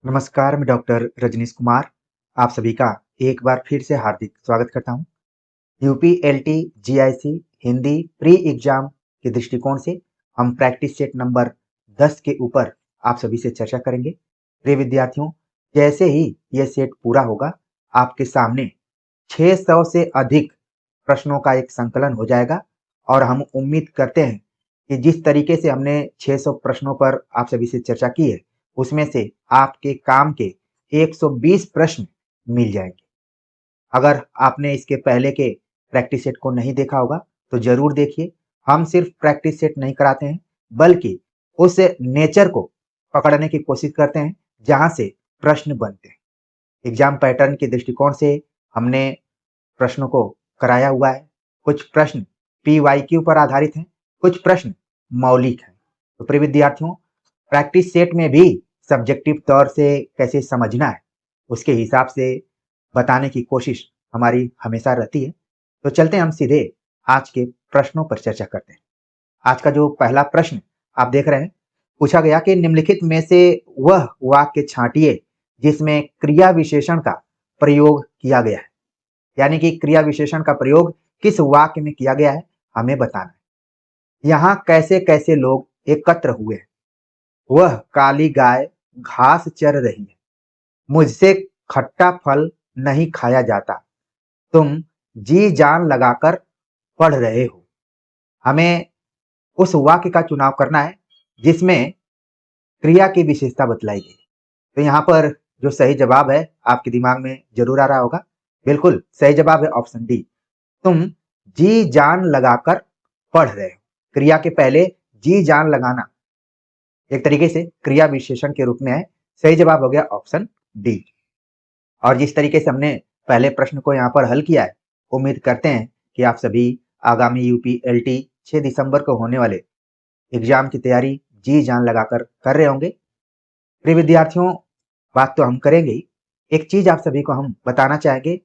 नमस्कार, मैं डॉक्टर रजनीश कुमार आप सभी का एक बार फिर से हार्दिक स्वागत करता हूं। यूपीएलटी जीआईसी हिंदी प्री एग्जाम के दृष्टिकोण से हम प्रैक्टिस सेट नंबर 10 के ऊपर आप सभी से चर्चा करेंगे। प्रिय विद्यार्थियों, जैसे ही यह सेट पूरा होगा, आपके सामने 600 से अधिक प्रश्नों का एक संकलन हो जाएगा और हम उम्मीद करते हैं कि जिस तरीके से हमने 600 प्रश्नों पर आप सभी से चर्चा की है, उसमें से आपके काम के 120 प्रश्न मिल जाएंगे। अगर आपने इसके पहले के प्रैक्टिस सेट को नहीं देखा होगा तो जरूर देखिए। हम सिर्फ प्रैक्टिस सेट नहीं कराते हैं, बल्कि उस नेचर को पकड़ने की कोशिश करते हैं जहां से प्रश्न बनते हैं। एग्जाम पैटर्न के दृष्टिकोण से हमने प्रश्नों को कराया हुआ है। कुछ प्रश्न पीवाईक्यू पर आधारित हैं, कुछ प्रश्न मौलिक हैं। तो प्रिय विद्यार्थियों, प्रैक्टिस सेट में भी सब्जेक्टिव तौर से कैसे समझना है, उसके हिसाब से बताने की कोशिश हमारी हमेशा रहती है। तो चलते हैं हम सीधे आज के प्रश्नों पर चर्चा करते हैं। आज का जो पहला प्रश्न आप देख रहे हैं, पूछा गया कि निम्नलिखित में से वह वाक्य छांटिए जिसमें क्रिया विशेषण का प्रयोग किया गया है। यानी कि क्रिया विशेषण का प्रयोग किस वाक्य में किया गया है, हमें बताना है। यहाँ कैसे कैसे लोग एकत्र हुए हैं। वह काली गाय घास चर रही है, मुझसे खट्टा फल नहीं खाया जाता, तुम जी जान लगाकर पढ़ रहे हो। हमें उस वाक्य का चुनाव करना है जिसमें क्रिया की विशेषता बतलाई गई। तो यहाँ पर जो सही जवाब है आपके दिमाग में जरूर आ रहा होगा। बिल्कुल सही जवाब है ऑप्शन डी, तुम जी जान लगाकर पढ़ रहे हो। क्रिया के पहले जी जान लगाना एक तरीके से क्रिया विशेषण के रूप में है। सही जवाब हो गया ऑप्शन डी। और जिस तरीके से हमने पहले प्रश्न को यहाँ पर हल किया है, उम्मीद करते हैं कि आप सभी आगामी यूपीएलटी 6 दिसंबर को होने वाले एग्जाम की तैयारी जी जान लगाकर कर रहे होंगे। प्रिय विद्यार्थियों, बात तो हम करेंगे ही, एक चीज आप सभी को हम बताना चाहेंगे।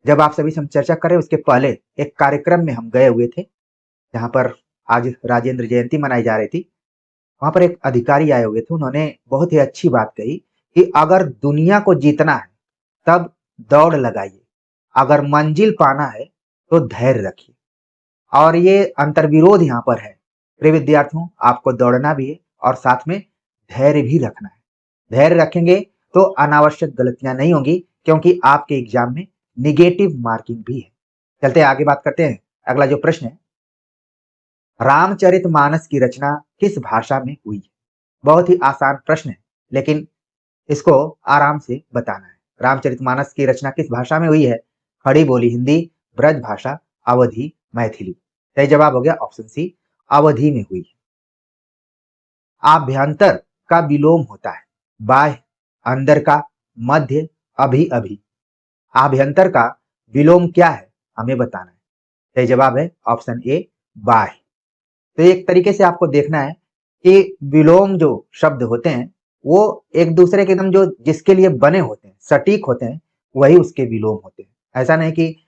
जब आप सभी से हम चर्चा करें उसके पहले एक कार्यक्रम में हम गए हुए थे, जहां पर आज राजेंद्र जयंती मनाई जा रही थी। वहां पर एक अधिकारी आए हुए थे, उन्होंने बहुत ही अच्छी बात कही कि अगर दुनिया को जीतना है तब दौड़ लगाइए, अगर मंजिल पाना है तो धैर्य रखिए। और ये अंतर्विरोध यहाँ पर है। प्रिय विद्यार्थियों, आपको दौड़ना भी है और साथ में धैर्य भी रखना है। धैर्य रखेंगे तो अनावश्यक गलतियां नहीं होंगी, क्योंकि आपके एग्जाम में निगेटिव मार्किंग भी है। चलते आगे बात करते हैं। अगला जो प्रश्न है, रामचरितमानस की रचना किस भाषा में हुई है। बहुत ही आसान प्रश्न है, लेकिन इसको आराम से बताना है। रामचरितमानस की रचना किस भाषा में हुई है। खड़ी बोली हिंदी, ब्रज भाषा, अवधी, मैथिली। सही जवाब हो गया ऑप्शन सी, अवधी में हुई है। आभ्यंतर का विलोम होता है, बाह्य, अंदर का, मध्य, अभी अभी। आभ्यंतर का विलोम क्या है, हमें बताना है। सही जवाब है ऑप्शन ए, बाह्य। तो एक तरीके से आपको देखना है कि विलोम जो शब्द होते हैं वो एक दूसरे के एकदम जो जिसके लिए बने होते हैं, सटीक होते हैं, वही उसके विलोम होते हैं। ऐसा नहीं कि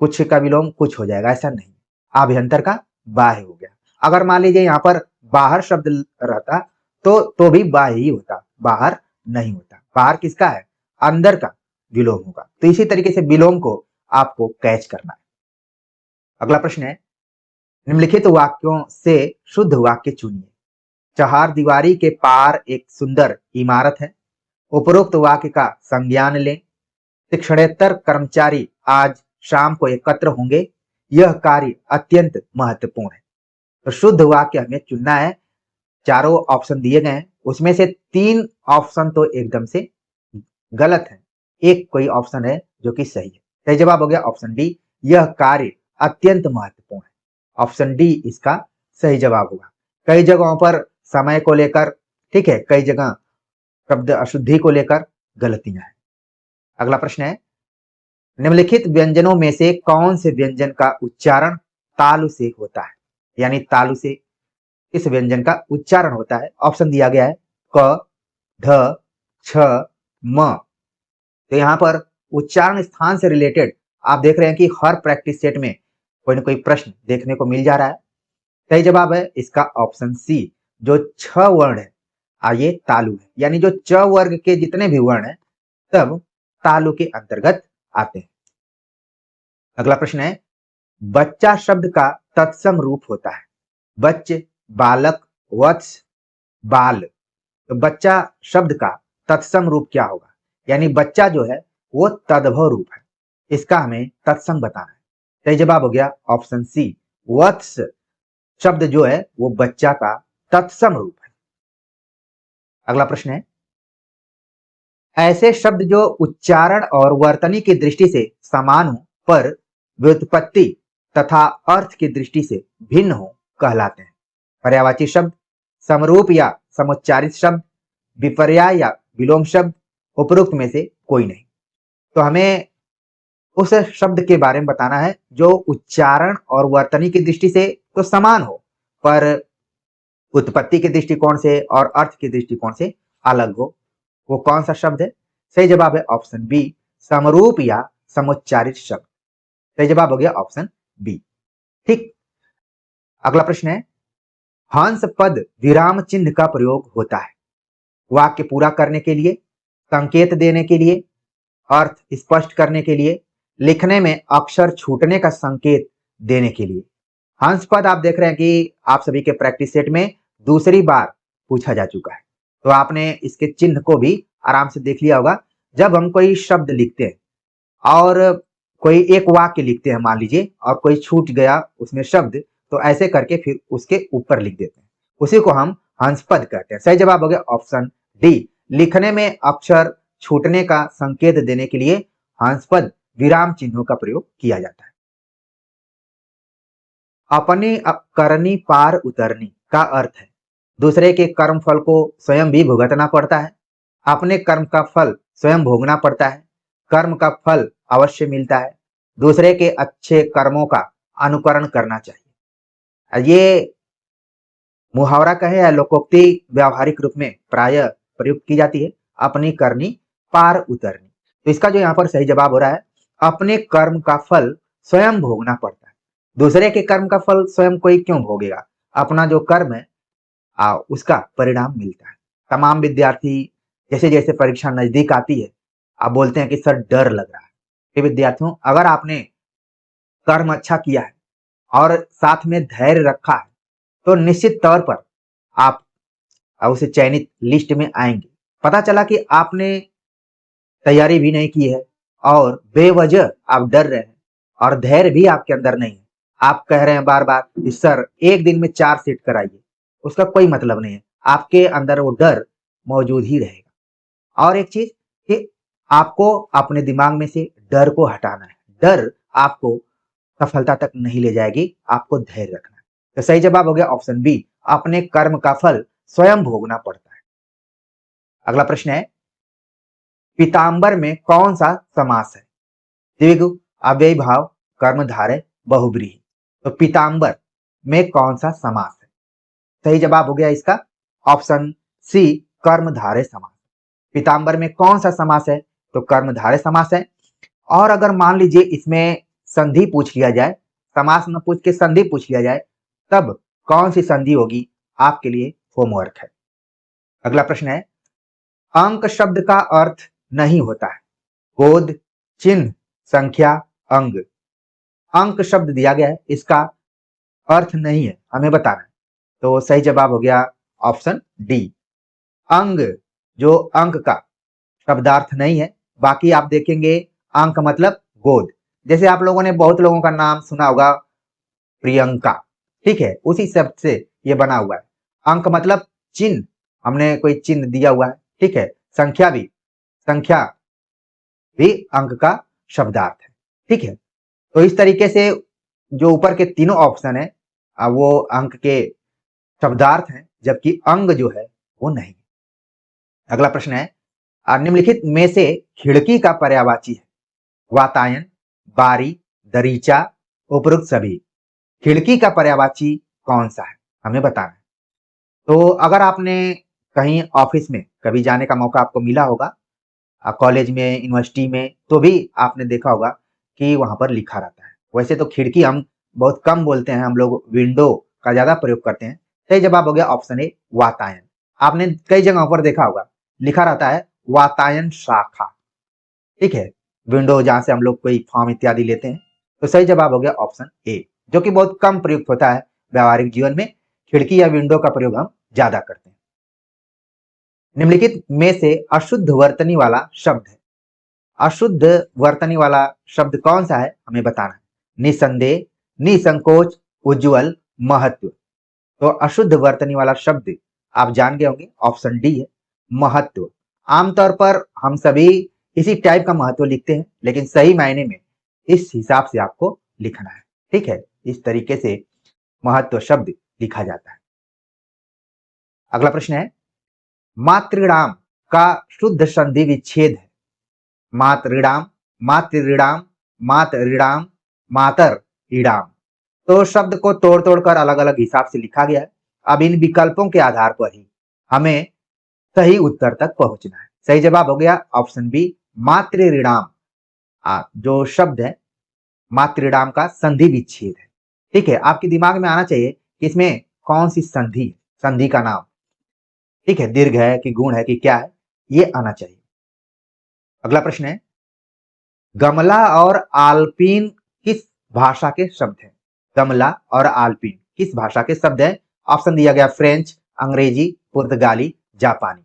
कुछ का विलोम कुछ हो जाएगा, ऐसा नहीं। आभ्यंतर का बाह्य हो गया। अगर मान लीजिए यहाँ पर बाहर शब्द रहता तो भी बाह्य ही होता, बाहर नहीं होता। बाहर किसका है, अंदर का विलोम होगा। तो इसी तरीके से विलोम को आपको कैच करना है। अगला प्रश्न है, निम्नलिखित वाक्यों से शुद्ध वाक्य चुनिए। चहार दीवारी के पार एक सुंदर इमारत है। उपरोक्त वाक्य का संज्ञान लें। शिक्षणेतर कर्मचारी आज शाम को एकत्र होंगे, यह कार्य अत्यंत महत्वपूर्ण है। तो शुद्ध वाक्य हमें चुनना है। चारों ऑप्शन दिए गए हैं, उसमें से 3 ऑप्शन तो एकदम से गलत है, एक कोई ऑप्शन है जो कि सही है। सही जवाब हो गया ऑप्शन डी, यह कार्य अत्यंत महत्वपूर्ण है। ऑप्शन डी इसका सही जवाब होगा। कई जगहों पर समय को लेकर, ठीक है, कई जगह शब्द अशुद्धि को लेकर गलतियां हैं। अगला प्रश्न है, निम्नलिखित व्यंजनों में से कौन से व्यंजन का उच्चारण तालु से होता है। यानी तालु से किस व्यंजन का उच्चारण होता है। ऑप्शन दिया गया है क, ढ, छ, म। तो यहाँ पर उच्चारण स्थान से रिलेटेड आप देख रहे हैं कि हर प्रैक्टिस सेट में कोई ना कोई प्रश्न देखने को मिल जा रहा है। सही जवाब है इसका ऑप्शन सी, जो 6 वर्ण है ये तालु है, यानी जो च वर्ग के जितने भी वर्ण हैं सब तालु के अंतर्गत आते हैं। अगला प्रश्न है, बच्चा शब्द का तत्सम रूप होता है। बच्चे, बालक, वत्स, बाल। तो बच्चा शब्द का तत्सम रूप क्या होगा? यानी बच्चा जो है वो तद्भव रूप है, इसका हमें तत्सम बताना है। सही जवाब हो गया ऑप्शन सी, वत्स शब्द जो है वो बच्चा का तत्सम रूप है। अगला प्रश्न है, ऐसे शब्द जो उच्चारण और वर्तनी की दृष्टि से समान हो पर व्युत्पत्ति तथा अर्थ की दृष्टि से भिन्न हो कहलाते हैं। पर्यायवाची शब्द, समरूप या समुच्चारित शब्द, विपर्याय या विलोम शब्द, उपरोक्त में से कोई नहीं। तो हमें उस शब्द के बारे में बताना है जो उच्चारण और वर्तनी की दृष्टि से तो समान हो पर उत्पत्ति के दृष्टिकोण से और अर्थ के दृष्टिकोण से अलग हो। वो कौन सा शब्द है? सही जवाब है ऑप्शन बी, समरूप या समुच्चारित शब्द। सही जवाब हो गया ऑप्शन बी। ठीक। अगला प्रश्न है, हंस पद विराम चिन्ह का प्रयोग होता है वाक्य पूरा करने के लिए, संकेत देने के लिए, अर्थ स्पष्ट करने के लिए, लिखने में अक्षर छूटने का संकेत देने के लिए। हंस पद आप देख रहे हैं कि आप सभी के प्रैक्टिस सेट में दूसरी बार पूछा जा चुका है, तो आपने इसके चिन्ह को भी आराम से देख लिया होगा। जब हम कोई शब्द लिखते हैं और कोई एक वाक्य लिखते हैं मान लीजिए, और कोई छूट गया उसमें शब्द, तो ऐसे करके फिर उसके ऊपर लिख देते हैं, उसी को हम हंस पद कहते हैं। सही जवाब हो गया ऑप्शन डी, लिखने में अक्षर छूटने का संकेत देने के लिए हंस पद विराम चिन्हों का प्रयोग किया जाता है। अपनी करनी पार उतरनी का अर्थ है दूसरे के कर्म फल को स्वयं भी भुगतना पड़ता है, अपने कर्म का फल स्वयं भोगना पड़ता है, कर्म का फल अवश्य मिलता है, दूसरे के अच्छे कर्मों का अनुकरण करना चाहिए। ये मुहावरा कहे या लोकोक्ति व्यावहारिक रूप में प्राय प्रयुक्त की जाती है, अपनी करनी पार उतरनी। तो इसका जो यहाँ पर सही जवाब हो रहा है, अपने कर्म का फल स्वयं भोगना पड़ता है। दूसरे के कर्म का फल स्वयं कोई क्यों भोगेगा? अपना जो कर्म है उसका परिणाम मिलता है। तमाम विद्यार्थी जैसे जैसे परीक्षा नजदीक आती है, आप बोलते हैं कि सर डर लग रहा है। कि विद्यार्थियों, अगर आपने कर्म अच्छा किया है और साथ में धैर्य रखा है तो निश्चित तौर पर आप उस चयनित लिस्ट में आएंगे। पता चला कि आपने तैयारी भी नहीं की है और बेवजह आप डर रहे हैं और धैर्य भी आपके अंदर नहीं है, आप कह रहे हैं बार बार कि सर एक दिन में 4 सेट कराइए, उसका कोई मतलब नहीं है, आपके अंदर वो डर मौजूद ही रहेगा। और एक चीज कि आपको अपने दिमाग में से डर को हटाना है। डर आपको सफलता तक नहीं ले जाएगी, आपको धैर्य रखना है। तो सही जवाब हो गया ऑप्शन बी, अपने कर्म का फल स्वयं भोगना पड़ता है। अगला प्रश्न है, पीताम्बर में कौन सा समास है? द्विगु, अव्ययी भाव, कर्मधारय, बहुब्रीहि। तो पीताम्बर में कौन सा समास है? सही जवाब हो गया इसका ऑप्शन सी, कर्मधारय समास। पीताम्बर में कौन सा समास है? तो कर्मधारय समास है। और अगर मान लीजिए इसमें संधि पूछ लिया जाए, समास न पूछ के संधि पूछ लिया जाए, तब कौन सी संधि होगी? आपके लिए होमवर्क है। अगला प्रश्न है, अंक शब्द का अर्थ नहीं होता है। गोद, चिन्ह, संख्या, अंग। अंक शब्द दिया गया है, इसका अर्थ नहीं है, हमें बताना है। तो सही जवाब हो गया ऑप्शन डी, अंग जो अंक का शब्दार्थ नहीं है। बाकी आप देखेंगे अंक मतलब गोद। जैसे आप लोगों ने बहुत लोगों का नाम सुना होगा प्रियंका, ठीक है, उसी शब्द से ये बना हुआ है। अंक मतलब चिन्ह, हमने कोई चिन्ह दिया हुआ है, ठीक है। संख्या भी अंक का शब्दार्थ है, ठीक है। तो इस तरीके से जो ऊपर के तीनों ऑप्शन है वो अंक के शब्दार्थ हैं, जबकि अंग जो है वो नहीं। अगला प्रश्न है, निम्नलिखित में से खिड़की का पर्यायवाची है? वातायन, बारी, दरीचा, उपरोक्त सभी। खिड़की का पर्यायवाची कौन सा है? हमें बताना है। तो अगर आपने कहीं ऑफिस में कभी जाने का मौका आपको मिला होगा, कॉलेज में, यूनिवर्सिटी में, तो भी आपने देखा होगा कि वहां पर लिखा रहता है। वैसे तो खिड़की हम बहुत कम बोलते हैं, हम लोग विंडो का ज्यादा प्रयोग करते हैं। सही जवाब हो गया ऑप्शन ए, वातायन। आपने कई जगहों पर देखा होगा, लिखा रहता है वातायन शाखा। ठीक है, विंडो जहां से हम लोग कोई फॉर्म इत्यादि लेते हैं। तो सही जवाब हो गया ऑप्शन ए, जो कि बहुत कम प्रयुक्त होता है व्यावहारिक जीवन में। खिड़की या विंडो का प्रयोग हम ज्यादा करते हैं। निम्नलिखित में से अशुद्ध वर्तनी वाला शब्द है। अशुद्ध वर्तनी वाला शब्द कौन सा है, हमें बताना है। निसंदेह, निसंकोच, उज्जवल, महत्व। तो अशुद्ध वर्तनी वाला शब्द आप जान गए होंगे, ऑप्शन डी है, महत्व। आमतौर पर हम सभी इसी टाइप का महत्व लिखते हैं, लेकिन सही मायने में इस हिसाब से आपको लिखना है। ठीक है, इस तरीके से महत्व शब्द लिखा जाता है। अगला प्रश्न है, मातृणाम का शुद्ध संधि विच्छेद है। मातृणाम, मातृणाम, मातृणाम, मातर ईडाम। तो शब्द को तोड़ तोड़कर अलग अलग हिसाब से लिखा गया है। अब इन विकल्पों के आधार पर ही हमें सही उत्तर तक पहुंचना है। सही जवाब हो गया ऑप्शन बी, मातृणाम। जो शब्द है मातृणाम का संधि विच्छेद है। ठीक है, आपके दिमाग में आना चाहिए कि इसमें कौन सी संधि है, संधि का नाम। ठीक है, दीर्घ है कि गुण है कि क्या है, ये आना चाहिए। अगला प्रश्न है, गमला और आल्पीन किस भाषा के शब्द हैं। गमला और आल्पीन किस भाषा के शब्द हैं। ऑप्शन दिया गया फ्रेंच, अंग्रेजी, पुर्तगाली, जापानी।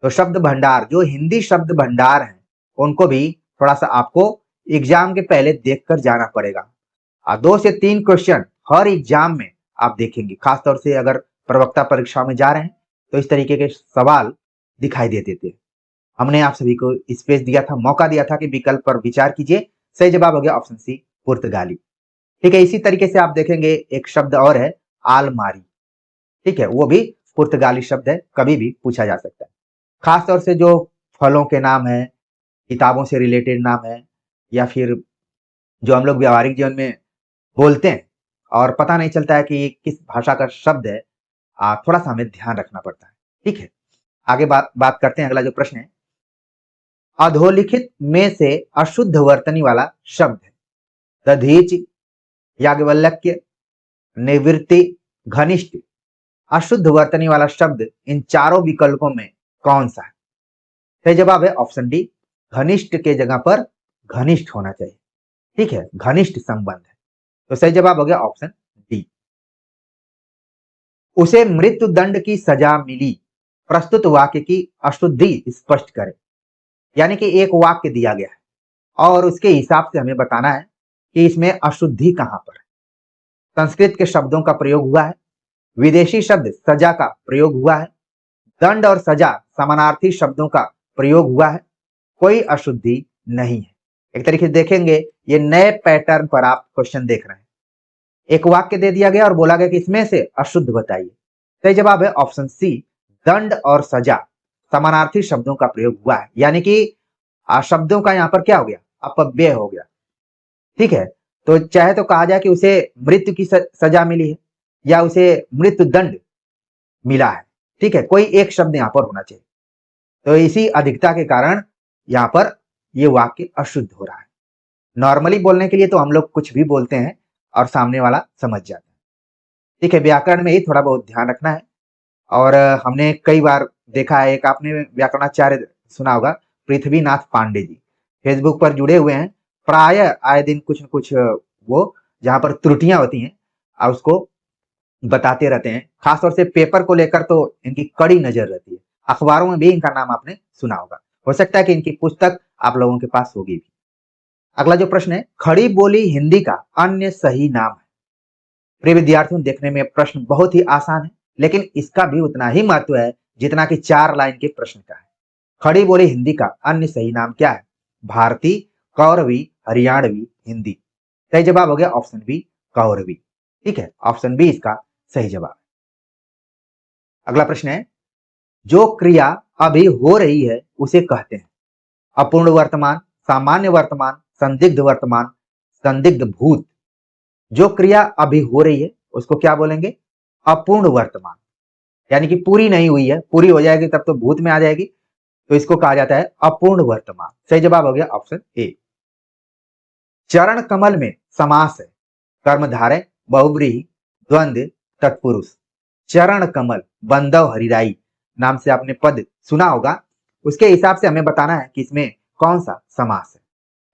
तो शब्द भंडार, जो हिंदी शब्द भंडार हैं, उनको भी थोड़ा सा आपको एग्जाम के पहले देखकर जाना पड़ेगा। 2 से 3 क्वेश्चन हर एग्जाम में आप देखेंगे, खासतौर से अगर प्रवक्ता परीक्षा में जा रहे हैं तो इस तरीके के सवाल दिखाई देते थे। हमने आप सभी को स्पेस दिया था, मौका दिया था कि विकल्प पर विचार कीजिए। सही जवाब हो गया ऑप्शन सी, पुर्तगाली। ठीक है, इसी तरीके से आप देखेंगे एक शब्द और है आलमारी। ठीक है, वो भी पुर्तगाली शब्द है, कभी भी पूछा जा सकता है। खासतौर से जो फलों के नाम है, किताबों से रिलेटेड नाम है, या फिर जो हम लोग व्यावहारिक जीवन में बोलते हैं और पता नहीं चलता है कि ये किस भाषा का शब्द है, थोड़ा सा हमें ध्यान रखना पड़ता है। ठीक है, आगे बात करते हैं। अगला जो प्रश्न है, अधोलिखित में से अशुद्ध वर्तनी वाला शब्द है। दधीच, याज्ञवल्क्य, निवृत्ति, घनिष्ठ। अशुद्ध वर्तनी वाला शब्द इन चारों विकल्पों में कौन सा है। सही जवाब है ऑप्शन डी, घनिष्ठ के जगह पर घनिष्ठ होना चाहिए। ठीक है, घनिष्ठ संबंध है। तो सही जवाब हो गया ऑप्शन डी। उसे मृत्यु दंड की सजा मिली, प्रस्तुत वाक्य की अशुद्धि स्पष्ट करें। यानी कि एक वाक्य दिया गया है और उसके हिसाब से हमें बताना है कि इसमें अशुद्धि कहां पर है। संस्कृत के शब्दों का प्रयोग हुआ है, विदेशी शब्द सजा का प्रयोग हुआ है, दंड और सजा समानार्थी शब्दों का प्रयोग हुआ है, कोई अशुद्धि नहीं है। एक तरीके से देखेंगे, ये नए पैटर्न पर आप क्वेश्चन देख रहे हैं। एक वाक्य दे दिया गया और बोला गया कि इसमें से अशुद्ध बताइए। सही जवाब है ऑप्शन सी, दंड और सजा समानार्थी शब्दों का प्रयोग हुआ है। यानी कि शब्दों का यहाँ पर क्या हो गया, अपव्यय हो गया। ठीक है, तो चाहे तो कहा जाए कि उसे मृत्यु की सजा मिली है या उसे मृत्यु दंड मिला है। ठीक है, कोई एक शब्द यहाँ पर होना चाहिए। तो इसी अधिकता के कारण यहाँ पर ये वाक्य अशुद्ध हो रहा है। नॉर्मली बोलने के लिए तो हम लोग कुछ भी बोलते हैं और सामने वाला समझ जाता है। ठीक है, व्याकरण में ही थोड़ा बहुत ध्यान रखना है। और हमने कई बार देखा है, एक आपने व्याकरणाचार्य सुना होगा, पृथ्वीनाथ पांडे जी, फेसबुक पर जुड़े हुए हैं। प्राय आए दिन कुछ न कुछ वो जहां पर त्रुटियां होती हैं और उसको बताते रहते हैं। खासतौर से पेपर को लेकर तो इनकी कड़ी नजर रहती है। अखबारों में भी इनका नाम आपने सुना होगा। हो सकता है कि इनकी पुस्तक आप लोगों के पास होगी भी। अगला जो प्रश्न है, खड़ी बोली हिंदी का अन्य सही नाम है। प्रिय विद्यार्थियों, देखने में प्रश्न बहुत ही आसान है, लेकिन इसका भी उतना ही महत्व है जितना कि 4 लाइन के प्रश्न का है। खड़ी बोली हिंदी का अन्य सही नाम क्या है। भारती, कौरवी, हरियाणवी, हिंदी। सही जवाब हो गया ऑप्शन बी, कौरवी। ठीक है, ऑप्शन बी इसका सही जवाब। अगला प्रश्न है, जो क्रिया अभी हो रही है उसे कहते हैं। अपूर्ण वर्तमान, सामान्य वर्तमान, संदिग्ध वर्तमान, संदिग्ध भूत। जो क्रिया अभी हो रही है उसको क्या बोलेंगे, अपूर्ण वर्तमान। यानी कि पूरी नहीं हुई है, पूरी हो जाएगी तब तो भूत में आ जाएगी, तो इसको कहा जाता है अपूर्ण वर्तमान। सही जवाब हो गया ऑप्शन ए। चरण कमल में समास है, कर्मधारय, बहुव्रीहि, द्वंद्व, तत्पुरुष। चरण कमल, बंदव हरिराई, नाम से आपने पद सुना होगा, उसके हिसाब से हमें बताना है कि इसमें कौन सा समास है।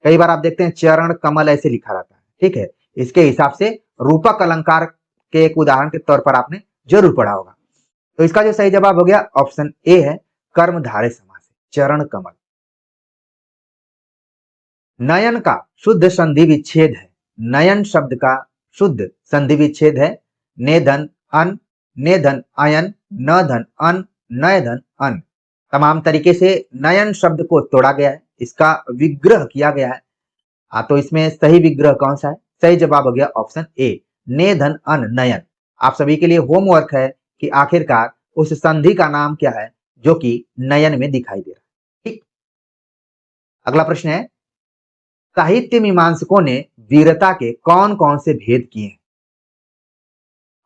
कई बार आप देखते हैं चरण कमल ऐसे लिखा रहता है, ठीक है। इसके हिसाब से रूपक अलंकार के एक उदाहरण के तौर पर आपने जरूर पढ़ा होगा। तो इसका जो सही जवाब हो गया ऑप्शन ए है, कर्मधारय समास है, चरण कमल। नयन का शुद्ध संधि विच्छेद है, नयन शब्द का शुद्ध संधि विच्छेद है ने धन अन, ने धन अयन, न धन अन, नय धन अन। तमाम तरीके से नयन शब्द को तोड़ा गया है, इसका विग्रह किया गया है। तो इसमें सही विग्रह कौन सा है? सही जवाब हो गया ऑप्शन ए, ने धन अन नयन। आप सभी के लिए होमवर्क है कि आखिरकार उस संधि का नाम क्या है जो कि नयन में दिखाई दे रहा है। ठीक, अगला प्रश्न है, साहित्य मीमांसकों ने वीरता के कौन कौन से भेद किए हैं?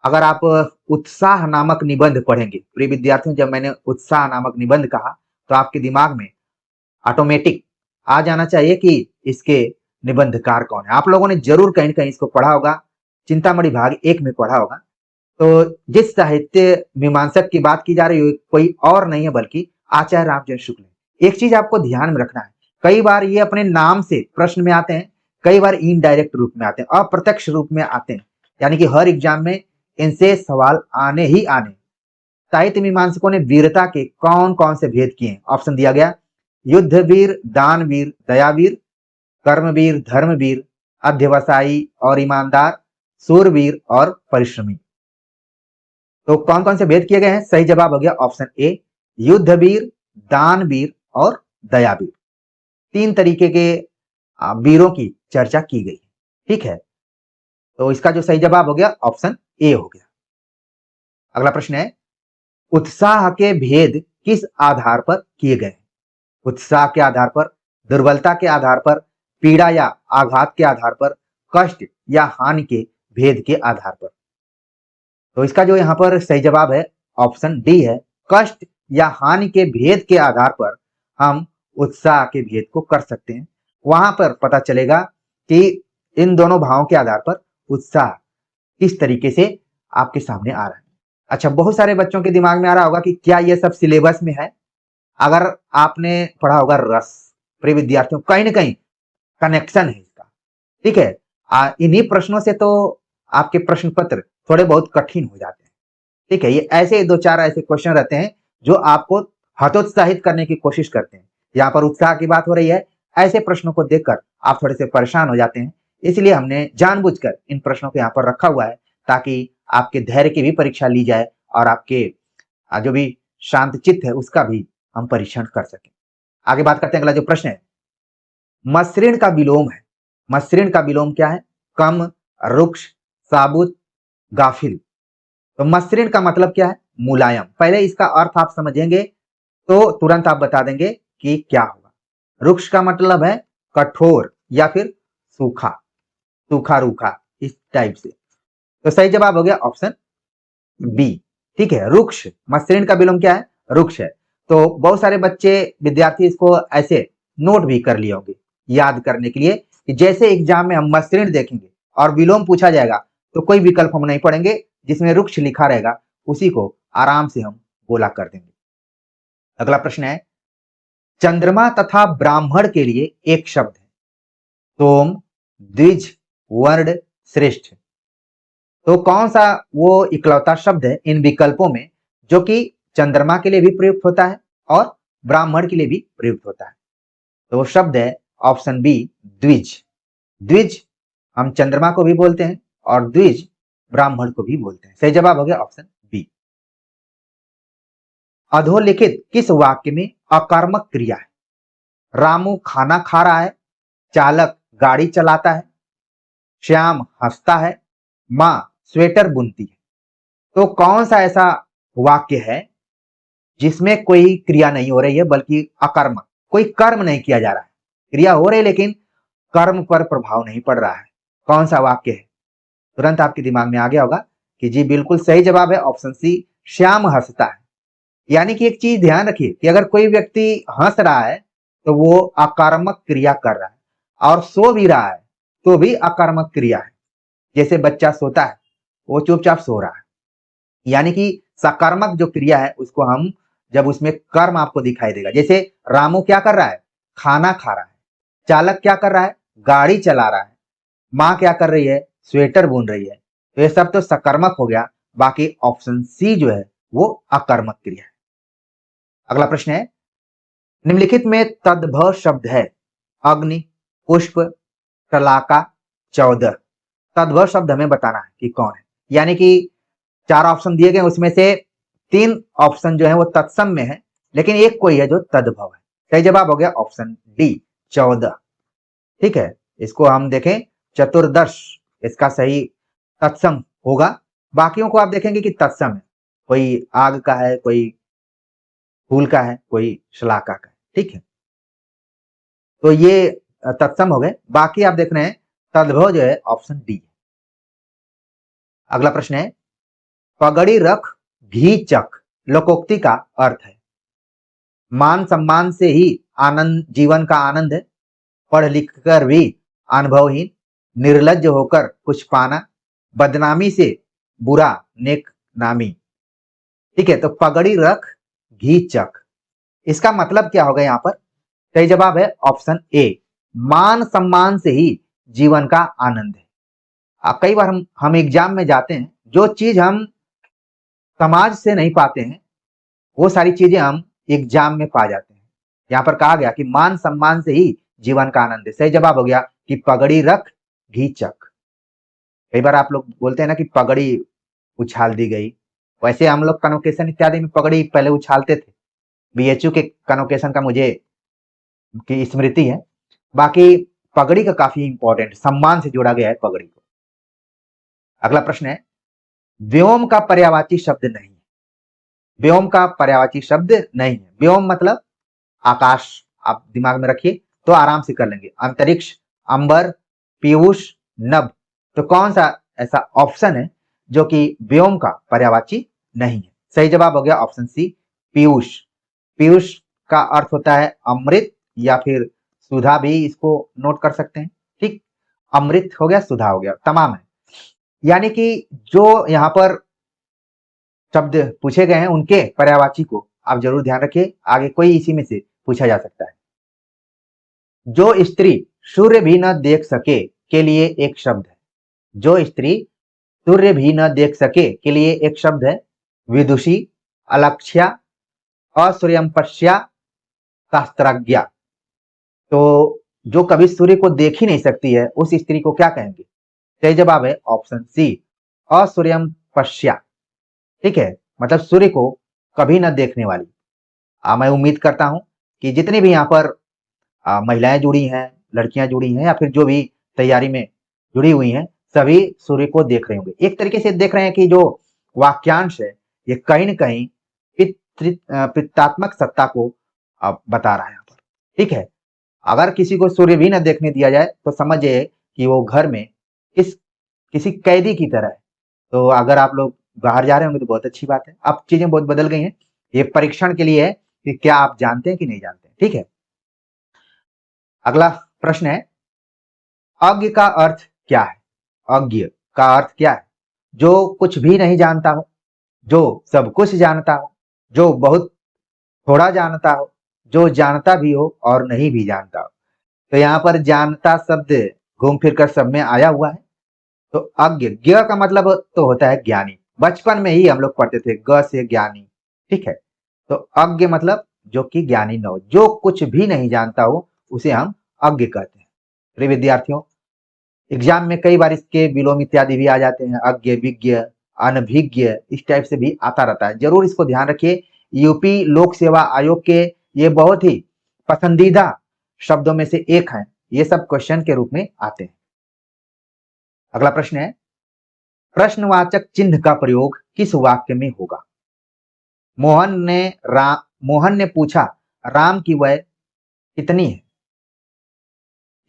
अगर आप उत्साह नामक निबंध पढ़ेंगे, प्रिय विद्यार्थियों, जब मैंने उत्साह नामक निबंध कहा तो आपके दिमाग में ऑटोमेटिक आ जाना चाहिए कि इसके निबंधकार कौन है। आप लोगों ने जरूर कहीं न कहीं इसको पढ़ा होगा, चिंतामणि भाग 1 में पढ़ा होगा। तो जिस साहित्य मीमांसक की बात की जा रही है कोई और नहीं है बल्कि आचार्य रामचंद्र शुक्ल। एक चीज आपको ध्यान में रखना है, कई बार ये अपने नाम से प्रश्न में आते हैं, कई बार इनडायरेक्ट रूप में आते हैं, अप्रत्यक्ष रूप में आते हैं, यानी कि हर एग्जाम में इनसे सवाल आने ही आने। साहित्य मीमांसकों ने वीरता के कौन कौन से भेद किए हैं? ऑप्शन दिया गया, युद्धवीर, दानवीर, दयावीर, कर्मवीर, धर्मवीर, अध्यवसायी और ईमानदार, सूरवीर और परिश्रमी। तो कौन कौन से भेद किए गए हैं? सही जवाब हो गया ऑप्शन ए, युद्धवीर, दानवीर और दयावीर। 3 तरीके के वीरों की चर्चा की गई। ठीक है, तो इसका जो सही जवाब हो गया ऑप्शन ए हो गया। अगला प्रश्न है, उत्साह के भेद किस आधार पर किए गए? उत्साह के आधार पर, दुर्बलता के आधार पर, पीड़ा या आघात के आधार पर, कष्ट या हानि के भेद के आधार पर। तो इसका जो यहाँ पर सही जवाब है ऑप्शन डी है, कष्ट या हानि के भेद के आधार पर हम उत्साह के भेद को कर सकते हैं। वहां पर पता चलेगा कि इन दोनों भावों के आधार पर उत्साह किस तरीके से आपके सामने आ रहा है। अच्छा, बहुत सारे बच्चों के दिमाग में आ रहा होगा कि क्या ये सब सिलेबस में है? अगर आपने पढ़ा होगा रस, प्रिय विद्यार्थियों, कहीं ना कहीं कनेक्शन है इसका। ठीक है, इन्हीं प्रश्नों से तो आपके प्रश्न पत्र थोड़े बहुत कठिन हो जाते हैं। ठीक है, ये ऐसे 2-4 ऐसे क्वेश्चन रहते हैं जो आपको हतोत्साहित करने की कोशिश करते हैं। यहाँ पर उत्साह की बात हो रही है, ऐसे प्रश्नों को देखकर आप थोड़े से परेशान हो जाते हैं। इसलिए हमने जानबूझकर इन प्रश्नों को यहाँ पर रखा हुआ है ताकि आपके धैर्य की भी परीक्षा ली जाए और आपके जो भी शांत चित्त है उसका भी हम परीक्षण कर सकें। आगे बात करते हैं, अगला जो प्रश्न है, मसृण का विलोम है। मसृण का विलोम क्या है? कम, रुक्ष, साबुत, गाफिल। तो मसृण का मतलब क्या है? मुलायम। पहले इसका अर्थ आप समझेंगे तो तुरंत आप बता देंगे कि क्या होगा। रुक्ष का मतलब है कठोर या फिर सूखा, सूखा रूखा, इस टाइप से। तो सही जवाब हो गया ऑप्शन बी। ठीक है, रुक्ष, मसृण का विलोम क्या है? रुक्ष है। तो बहुत सारे बच्चे विद्यार्थी इसको ऐसे नोट भी कर लिए होंगे याद करने के लिए कि जैसे एग्जाम में हम मसृण देखेंगे और विलोम पूछा जाएगा तो कोई विकल्प हम नहीं पढ़ेंगे, जिसमें रुक्ष लिखा रहेगा उसी को आराम से हम बोला कर देंगे। अगला प्रश्न है, चंद्रमा तथा ब्राह्मण के लिए एक शब्द है, सोम, द्विज, वर्ण, श्रेष्ठ। तो कौन सा वो इकलौता शब्द है इन विकल्पों में जो कि चंद्रमा के लिए भी प्रयुक्त होता है और ब्राह्मण के लिए भी प्रयुक्त होता है? तो वो शब्द है ऑप्शन बी, द्विज। द्विज हम चंद्रमा को भी बोलते हैं और द्विज ब्राह्मण को भी बोलते हैं। सही जवाब हो गया ऑप्शन बी। अधोलिखित किस वाक्य में अकर्मक क्रिया है? रामू खाना खा रहा है, चालक गाड़ी चलाता है, श्याम हंसता है, मां स्वेटर बुनती है। तो कौन सा ऐसा वाक्य है जिसमें कोई क्रिया नहीं हो रही है बल्कि अकर्मक, कोई कर्म नहीं किया जा रहा है, क्रिया हो रही है लेकिन कर्म पर प्रभाव नहीं पड़ रहा है? कौन सा वाक्य है? तुरंत आपके दिमाग में आ गया होगा कि जी बिल्कुल सही जवाब है ऑप्शन सी, श्याम हंसता है। यानी कि एक चीज ध्यान रखिए कि अगर कोई व्यक्ति हंस रहा है तो वो अकर्मक क्रिया कर रहा है, और सो भी रहा है तो भी अकर्मक क्रिया है। जैसे बच्चा सोता है, वो चुपचाप सो रहा है, यानी कि सकर्मक जो क्रिया है उसको हम जब उसमें कर्म आपको दिखाई देगा। जैसे रामू क्या कर रहा है, खाना खा रहा है। चालक क्या कर रहा है, गाड़ी चला रहा है। माँ क्या कर रही है, स्वेटर बुन रही है। तो ये सब तो सकर्मक हो गया। बाकी ऑप्शन सी जो है वो अकर्मक क्रिया है। अगला प्रश्न है, निम्नलिखित में तद्भव शब्द है, अग्नि, पुष्प, शलाका, 14। तद्भव शब्द हमें बताना है कि कौन है। यानी कि 4 ऑप्शन दिए गए, उसमें से 3 ऑप्शन जो है वो तत्सम में है, लेकिन एक कोई है जो तद्भव है। सही जवाब हो गया ऑप्शन डी, 14। ठीक है, इसको हम देखें, चतुर्दश इसका सही तत्सम होगा। बाकियों को आप देखेंगे कि तत्सम है, कोई आग का है, कोई फूल का है, कोई शलाका का है। ठीक है, तो ये तत्सम हो गए। बाकी आप देख रहे हैं तद्भव जो है ऑप्शन डी। अगला प्रश्न है, पगड़ी रख घी चक लोकोक्ति का अर्थ है, मान सम्मान से ही आनंद, जीवन का आनंद है, पढ़ लिख कर भी अनुभवहीन, निर्लज्ज होकर कुछ पाना, बदनामी से बुरा नेक नामी। ठीक है, तो पगड़ी रख घी चक, इसका मतलब क्या होगा यहाँ पर। सही जवाब है ऑप्शन ए, मान सम्मान से ही जीवन का आनंद है। कई बार हम एग्जाम में जाते हैं, जो चीज हम समाज से नहीं पाते हैं वो सारी चीजें हम एग्जाम में पा जाते हैं। यहाँ पर कहा गया कि मान सम्मान से ही जीवन का आनंद है। सही जवाब हो गया कि पगड़ी रख घी चक। कई बार आप लोग बोलते हैं ना कि पगड़ी उछाल दी गई, वैसे हम लोग कन्वोकेशन इत्यादि में पगड़ी पहले उछालते थे। बीएचयू के कन्वोकेशन का मुझे की स्मृति है। बाकी पगड़ी का काफी इंपॉर्टेंट, सम्मान से जोड़ा गया है पगड़ी को। अगला प्रश्न है, व्योम का पर्यायवाची शब्द नहीं है। व्योम का पर्यायवाची शब्द नहीं है। व्योम मतलब आकाश, आप दिमाग में रखिए तो आराम से कर लेंगे। अंतरिक्ष, अंबर, पीयूष, नभ, तो कौन सा ऐसा ऑप्शन है जो कि व्योम का पर्यायवाची नहीं है। सही जवाब हो गया ऑप्शन सी, पीयूष। पीयूष का अर्थ होता है अमृत या फिर सुधा भी इसको नोट कर सकते हैं। ठीक, अमृत हो गया, सुधा हो गया, तमाम है। यानी कि जो यहाँ पर शब्द पूछे गए हैं उनके पर्यायवाची को आप जरूर ध्यान रखिए, आगे कोई इसी में से पूछा जा सकता है। जो स्त्री सूर्य भी न देख सके के लिए एक शब्द है। जो स्त्री सूर्य भी न देख सके के लिए एक शब्द है, विदुषी, अलक्ष्या, असूर्यंपश्या, शास्त्रज्ञा। तो जो कभी सूर्य को देख ही नहीं सकती है उस स्त्री को क्या कहेंगे। सही जवाब है ऑप्शन सी, असूर्यंपश्या। ठीक है, मतलब सूर्य को कभी न देखने वाली। मैं उम्मीद करता हूं कि जितनी भी यहाँ पर महिलाएं जुड़ी हैं, लड़कियां जुड़ी हैं, या फिर जो भी तैयारी में जुड़ी हुई हैं, सभी सूर्य को देख रहे होंगे। एक तरीके से देख रहे हैं कि जो वाक्यांश है ये कहीं न कहीं पित्तात्मक सत्ता को बता रहा है यहाँ पर। ठीक है, अगर किसी को सूर्य भी न देखने दिया जाए तो समझिए कि वो घर में किसी कैदी की तरह है। तो अगर आप लोग बाहर जा रहे होंगे तो बहुत अच्छी बात है। अब चीजें बहुत बदल गई हैं, ये परीक्षण के लिए है कि क्या आप जानते हैं कि नहीं जानते हैं। ठीक है, अगला प्रश्न है, अज्ञ का अर्थ क्या है। अज्ञ का अर्थ क्या है, जो कुछ भी नहीं जानता हो, जो सब कुछ जानता हो, जो बहुत थोड़ा जानता हो, जो जानता भी हो और नहीं भी जानता हो। तो यहाँ पर जानता शब्द घूम फिर कर सब में आया हुआ है। तो अज्ञ, ज्ञ का मतलब तो होता है ज्ञानी, बचपन में ही हम लोग पढ़ते थे ग से ज्ञानी। ठीक है, तो अज्ञ मतलब जो कि ज्ञानी न हो, जो कुछ भी नहीं जानता हो उसे हम अज्ञ कहते हैं। प्रिय विद्यार्थियों, एग्जाम में कई बार इसके विलोम इत्यादि भी आ जाते हैं, अज्ञ, विज्ञ, अनभिज्ञ, इस टाइप से भी आता रहता है। जरूर इसको ध्यान रखिए। यूपी लोक सेवा आयोग के ये बहुत ही पसंदीदा शब्दों में से एक है, ये सब क्वेश्चन के रूप में आते हैं। अगला प्रश्न है, प्रश्नवाचक चिन्ह का प्रयोग किस वाक्य में होगा। मोहन ने पूछा, राम की वय कितनी है।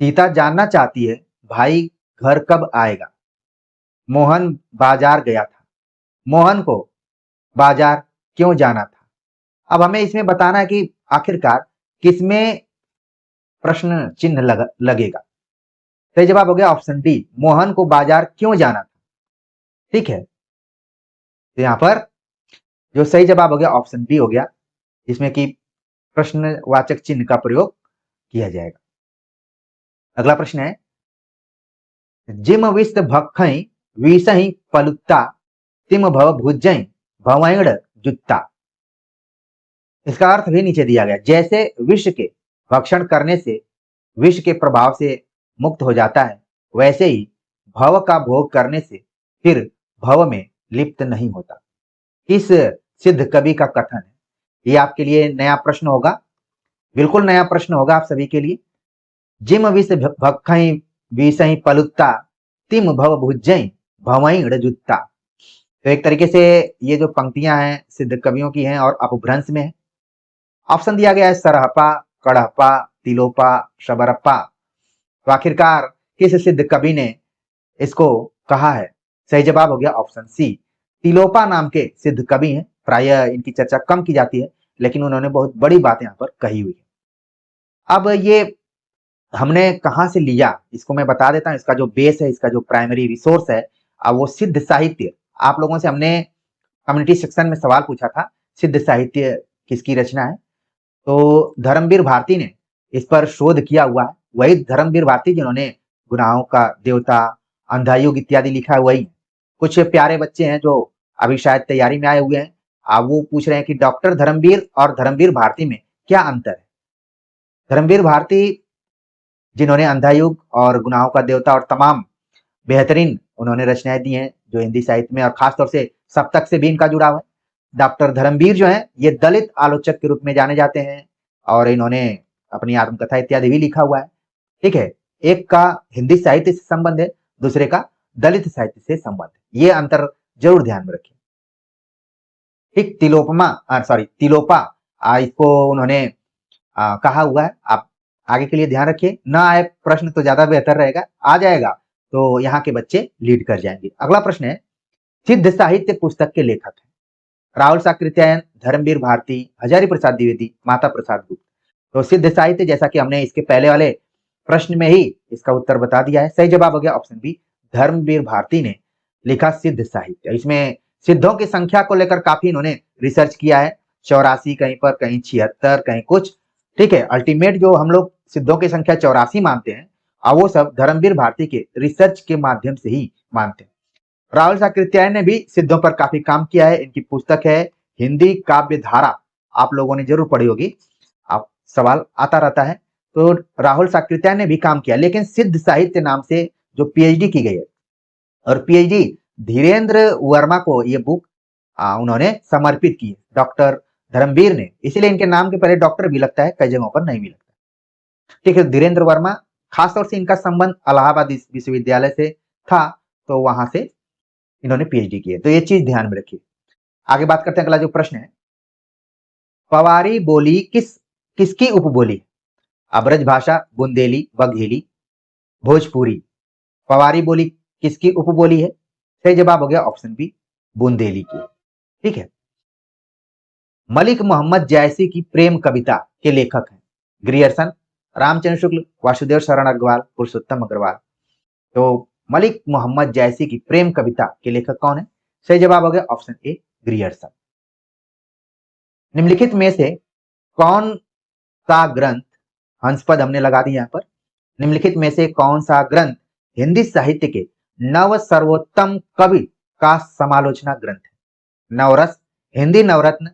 सीता जानना चाहती है, भाई घर कब आएगा। मोहन बाजार गया था। मोहन को बाजार क्यों जाना था। अब हमें इसमें बताना है कि आखिरकार किसमें प्रश्न चिन्ह लगेगा। सही जवाब हो गया ऑप्शन डी, मोहन को बाजार क्यों जाना था। ठीक है, तो यहां पर जो सही जवाब हो गया ऑप्शन बी हो गया, जिसमें कि प्रश्नवाचक चिन्ह का प्रयोग किया जाएगा। अगला प्रश्न है, जिम विस्त भखई विषहि पलुत्ता तिम भव भुजई भवैण जुत्ता। इसका अर्थ भी नीचे दिया गया। जैसे विष के भक्षण करने से विष के प्रभाव से मुक्त हो जाता है, वैसे ही भव का भोग करने से फिर भव में लिप्त नहीं होता। इस सिद्ध कवि का कथन है। ये आपके लिए नया प्रश्न होगा, बिल्कुल नया प्रश्न होगा आप सभी के लिए। जिम विष भखई विषहि पलुत्ता तिम भव भुजई भवैण जुत्ता। तो एक तरीके से ये जो पंक्तियां हैं सिद्ध कवियों की हैं और अपभ्रंश में है। ऑप्शन दिया गया है सरहपा, कड़हपा, तिलोपा, शबरप्पा। तो आखिरकार किस सिद्ध कवि ने इसको कहा है? सही जवाब हो गया ऑप्शन सी, तिलोपा नाम के सिद्ध कवि हैं। प्रायः इनकी चर्चा कम की जाती है, लेकिन उन्होंने बहुत बड़ी बात यहाँ पर कही हुई है। अब ये हमने कहाँ से लिया इसको मैं बता देता हूँ। इसका जो बेस है, इसका जो प्राइमरी रिसोर्स है, वो सिद्ध साहित्य। आप लोगों से हमने कम्युनिटी सेक्शन में सवाल पूछा था, सिद्ध साहित्य किसकी रचना है? तो धर्मवीर भारती ने इस पर शोध किया हुआ है। वही धर्मवीर भारती जिन्होंने गुनाहों का देवता, अंधा युग इत्यादि लिखा है वही। कुछ प्यारे बच्चे हैं जो अभी शायद तैयारी में आए हुए हैं, वो पूछ रहे हैं कि डॉक्टर धर्मवीर और धर्मवीर भारती में क्या अंतर है? धर्मवीर भारती जिन्होंने अंधा युग और गुनाहों का देवता और तमाम बेहतरीन उन्होंने रचनाएं दी हैं जो हिंदी साहित्य में, और खासतौर से सप्तक से भी इनका जुड़ाव है। डॉक्टर धर्मवीर जो है ये दलित आलोचक के रूप में जाने जाते हैं और इन्होंने अपनी आत्मकथा इत्यादि भी लिखा हुआ है। ठीक है, एक का हिंदी साहित्य से संबंध है, दूसरे का दलित साहित्य से संबंध है। ये अंतर जरूर ध्यान में रखिए। ठीक, तिलोपा इसको उन्होंने कहा हुआ है। आप आगे के लिए ध्यान रखिए, ना आए प्रश्न तो ज्यादा बेहतर रहेगा, आ जाएगा तो यहाँ के बच्चे लीड कर जाएंगे। अगला प्रश्न है, सिद्ध साहित्य पुस्तक के लेखक हैं राहुल साकृत्यायन, धर्मवीर भारती, हजारी प्रसाद द्विवेदी, माता प्रसाद गुप्त। तो सिद्ध साहित्य, जैसा कि हमने इसके पहले वाले प्रश्न में ही इसका उत्तर बता दिया है। सही जवाब हो गया ऑप्शन बी, धर्मवीर भारती ने लिखा सिद्ध साहित्य। इसमें सिद्धों की संख्या को लेकर काफी इन्होंने रिसर्च किया है, 84 कहीं पर, कहीं 76, कहीं कुछ। ठीक है, अल्टीमेट जो हम लोग सिद्धों की संख्या 84 मानते हैं, और वो सब धर्मवीर भारती के रिसर्च के माध्यम से ही मानते हैं। राहुल साकृत्यायन ने भी सिद्धों पर काफी काम किया है। इनकी पुस्तक है हिंदी काव्य धारा, आप लोगों ने जरूर पढ़ी होगी, आप सवाल आता रहता है। तो राहुल साकृत्यायन ने भी काम किया, लेकिन सिद्ध साहित्य नाम से जो पीएचडी की गई है, और पीएचडी धीरेन्द्र वर्मा को ये बुक उन्होंने समर्पित की है, डॉक्टर धर्मवीर ने। इसलिए इनके नाम के पहले डॉक्टर भी लगता है, कई जगहों पर नहीं भी लगता। ठीक है, धीरेन्द्र वर्मा, खासतौर से इनका संबंध इलाहाबाद विश्वविद्यालय से था, तो वहां से इन्होंने पीएचडी की है। तो ये चीज ध्यान में रखिए। आगे बात करते हैं, अगला जो प्रश्न है, पवारी बोली किसकी उपबोली है? अब्रज भाषा, बुंदेली, बघेली, भोजपुरी। पवारी बोली किसकी उपबोली है? सही जवाब हो गया ऑप्शन बी, बुंदेली की। ठीक है, मलिक मोहम्मद जैसी की प्रेम कविता के लेखक हैं ग्रियर्सन, रामचंद्र शुक्ल, वासुदेव शरण अग्रवाल, पुरुषोत्तम अग्रवाल। तो मलिक मोहम्मद जैसी की प्रेम कविता के लेखक कौन है? सही जवाब हो गया ऑप्शन ए, ग्रियर्सन। निम्नलिखित में से कौन सा ग्रंथ, हंसपद हमने लगा दिया यहाँ पर, निम्नलिखित में से कौन सा ग्रंथ हिंदी साहित्य के नव सर्वोत्तम कवि का समालोचना ग्रंथ है? नवरस, हिंदी नवरत्न,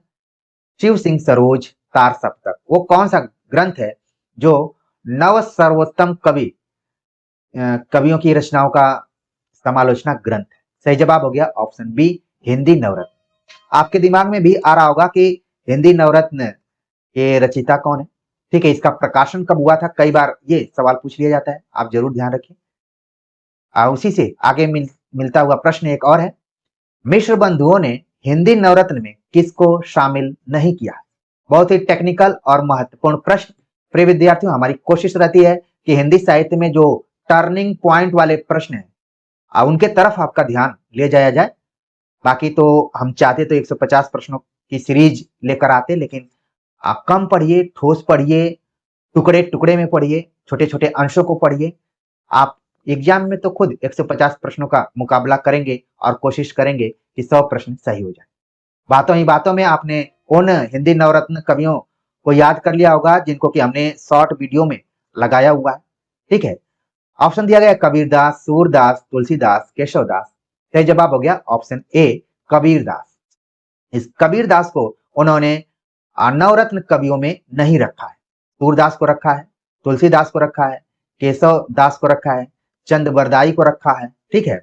शिव सिंह सरोज, तार सप्तक। वो कौन सा ग्रंथ है जो नव सर्वोत्तम कवियों की रचनाओं का समालोचना ग्रंथ है? सही जवाब हो गया ऑप्शन बी, हिंदी नवरत्न। आपके दिमाग में भी आ रहा होगा कि हिंदी नवरत्न के रचयिता कौन है। ठीक है, इसका प्रकाशन कब हुआ था? कई बार ये सवाल पूछ लिया जाता है, आप जरूर ध्यान रखिए। उसी से आगे मिलता हुआ प्रश्न एक और है, मिश्र बंधुओं ने हिंदी नवरत्न में किसको शामिल नहीं किया? बहुत ही टेक्निकल और महत्वपूर्ण प्रश्न। प्रिय विद्यार्थियों, हमारी कोशिश रहती है कि हिंदी साहित्य में जो टर्निंग पॉइंट वाले प्रश्न हैं उनके तरफ आपका ध्यान ले जाया जाए। बाकी तो हम चाहते तो 150 प्रश्नों की सीरीज लेकर आते, लेकिन आप कम पढ़िए, ठोस पढ़िए, टुकड़े टुकड़े में पढ़िए, छोटे छोटे अंशों को पढ़िए। आप एग्जाम में तो खुद 150 प्रश्नों का मुकाबला करेंगे और कोशिश करेंगे कि 100 प्रश्न सही हो जाए। बातों ही बातों में आपने उन हिंदी नवरत्न कवियों को याद कर लिया होगा जिनको कि हमने शॉर्ट वीडियो में लगाया हुआ है। ठीक है, ऑप्शन दिया गया कबीरदास, सूरदास, तुलसीदास, केशवदास। सही जवाब हो गया ऑप्शन ए कबीरदास। इस कबीरदास को उन्होंने नवरत्न कवियों में नहीं रखा है। सूरदास को रखा है, तुलसीदास को रखा है, केशव दास को रखा है, चंद बरदाई को रखा है। ठीक है,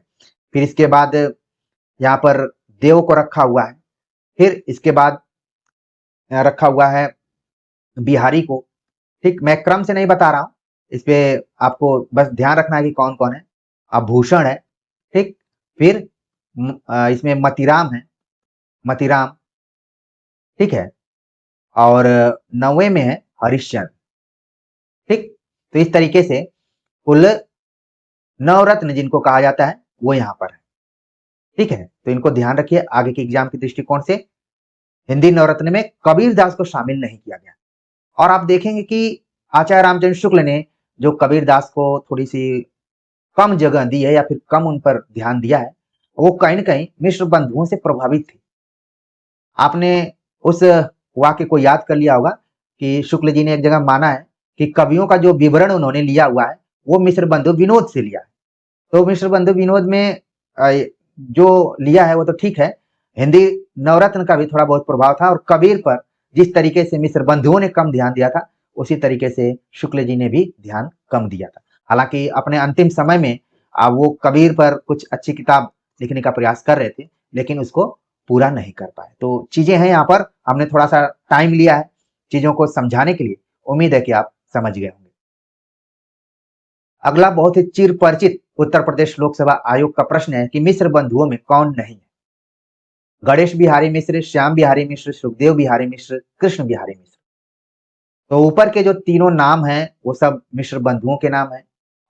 फिर इसके बाद यहाँ पर देव को रखा हुआ है, फिर इसके बाद रखा हुआ है बिहारी को। ठीक, मैं क्रम से नहीं बता रहा हूं, इस पे आपको बस ध्यान रखना है कि कौन कौन है। आभूषण है, ठीक, फिर इसमें मतीराम है, मतीराम, ठीक है, और नौवे में है हरिश्चंद्र। ठीक, तो इस तरीके से कुल नवरत्न जिनको कहा जाता है वो यहाँ पर है। ठीक है, तो इनको ध्यान रखिए आगे के एग्जाम के दृष्टिकोण से। हिंदी नवरत्न में कबीरदास को शामिल नहीं किया गया। और आप देखेंगे कि आचार्य रामचंद्र शुक्ल ने जो कबीरदास को थोड़ी सी कम जगह दी है या फिर कम उन पर ध्यान दिया है, वो कहीं ना कहीं मिश्र बंधुओं से प्रभावित थे। आपने उस वाक्य को याद कर लिया होगा कि शुक्ल जी ने एक जगह माना है कि कवियों का जो विवरण उन्होंने लिया हुआ है वो मिश्र बंधु विनोद से लिया है। तो मिश्र बंधु विनोद में जो लिया है वो तो ठीक है, हिंदी नवरत्न का भी थोड़ा बहुत प्रभाव था और कबीर पर जिस तरीके से मिश्र बंधुओं ने कम ध्यान दिया था उसी तरीके से शुक्ल जी ने भी ध्यान कम दिया था। हालांकि अपने अंतिम समय में वो कबीर पर कुछ अच्छी किताब लिखने का प्रयास कर रहे थे लेकिन उसको पूरा नहीं कर पाए। तो चीजें हैं, यहाँ पर हमने थोड़ा सा टाइम लिया है चीजों को समझाने के लिए। उम्मीद है कि आप समझ गए होंगे। अगला बहुत ही चिर परिचित उत्तर प्रदेश लोकसभा आयोग का प्रश्न है कि मिश्र बंधुओं में कौन नहीं है। गणेश बिहारी मिश्र, श्याम बिहारी मिश्र, सुखदेव बिहारी मिश्र, कृष्ण बिहारी मिश्र। तो ऊपर के जो तीनों नाम हैं वो सब मिश्र बंधुओं के नाम हैं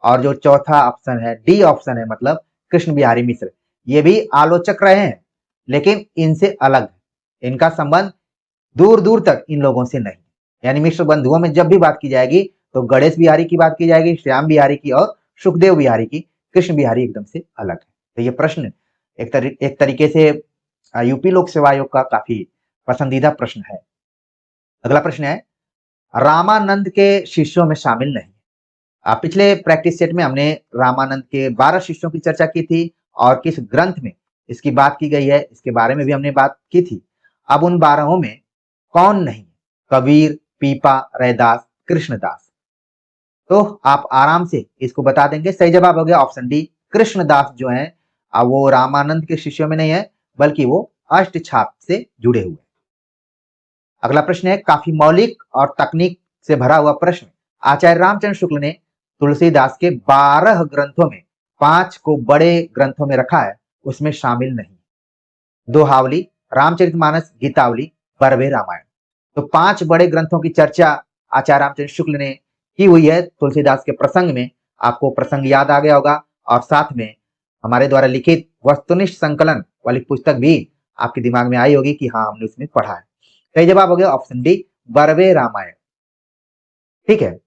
और जो चौथा ऑप्शन है डी ऑप्शन है मतलब कृष्ण बिहारी मिश्र, ये भी आलोचक रहे हैं लेकिन इनसे अलग है। इनका संबंध दूर दूर तक इन लोगों से नहीं। यानी मिश्र बंधुओं में जब भी बात की जाएगी तो गणेश बिहारी की बात की जाएगी, श्याम बिहारी की और सुखदेव बिहारी की। कृष्ण बिहारी एकदम से अलग है। तो ये प्रश्न एक तरीके से यूपी लोक सेवा आयोग का काफी पसंदीदा प्रश्न है। अगला प्रश्न है रामानंद के शिष्यों में शामिल नहीं। पिछले प्रैक्टिस सेट में हमने रामानंद के 12 शिष्यों की चर्चा की थी और किस ग्रंथ में इसकी बात की गई है इसके बारे में भी हमने बात की थी। अब उन 12 में कौन नहीं? कबीर, पीपा, रैदास, कृष्णदास। तो आप आराम से इसको बता देंगे। सही जवाब हो गया ऑप्शन डी कृष्णदास जो है वो रामानंद के शिष्यों में नहीं है बल्कि वो अष्टछाप से जुड़े हुए। अगला प्रश्न है काफी मौलिक और तकनीक से भरा हुआ प्रश्न। आचार्य रामचंद्र शुक्ल ने तुलसीदास के 12 ग्रंथों में 5 को बड़े ग्रंथों में रखा है, उसमें शामिल नहीं। दोहावली, रामचरितमानस, गीतावली, बरवे रामायण। तो 5 बड़े ग्रंथों की चर्चा आचार्य रामचंद्र शुक्ल ने की हुई है तुलसीदास के प्रसंग में। आपको प्रसंग याद आ गया होगा और साथ में हमारे द्वारा लिखित वस्तुनिष्ठ संकलन वाली पुस्तक भी आपके दिमाग में आई होगी कि हाँ हमने उसमें पढ़ा है। सही जवाब हो गया ऑप्शन डी बरवे रामायण। ठीक है,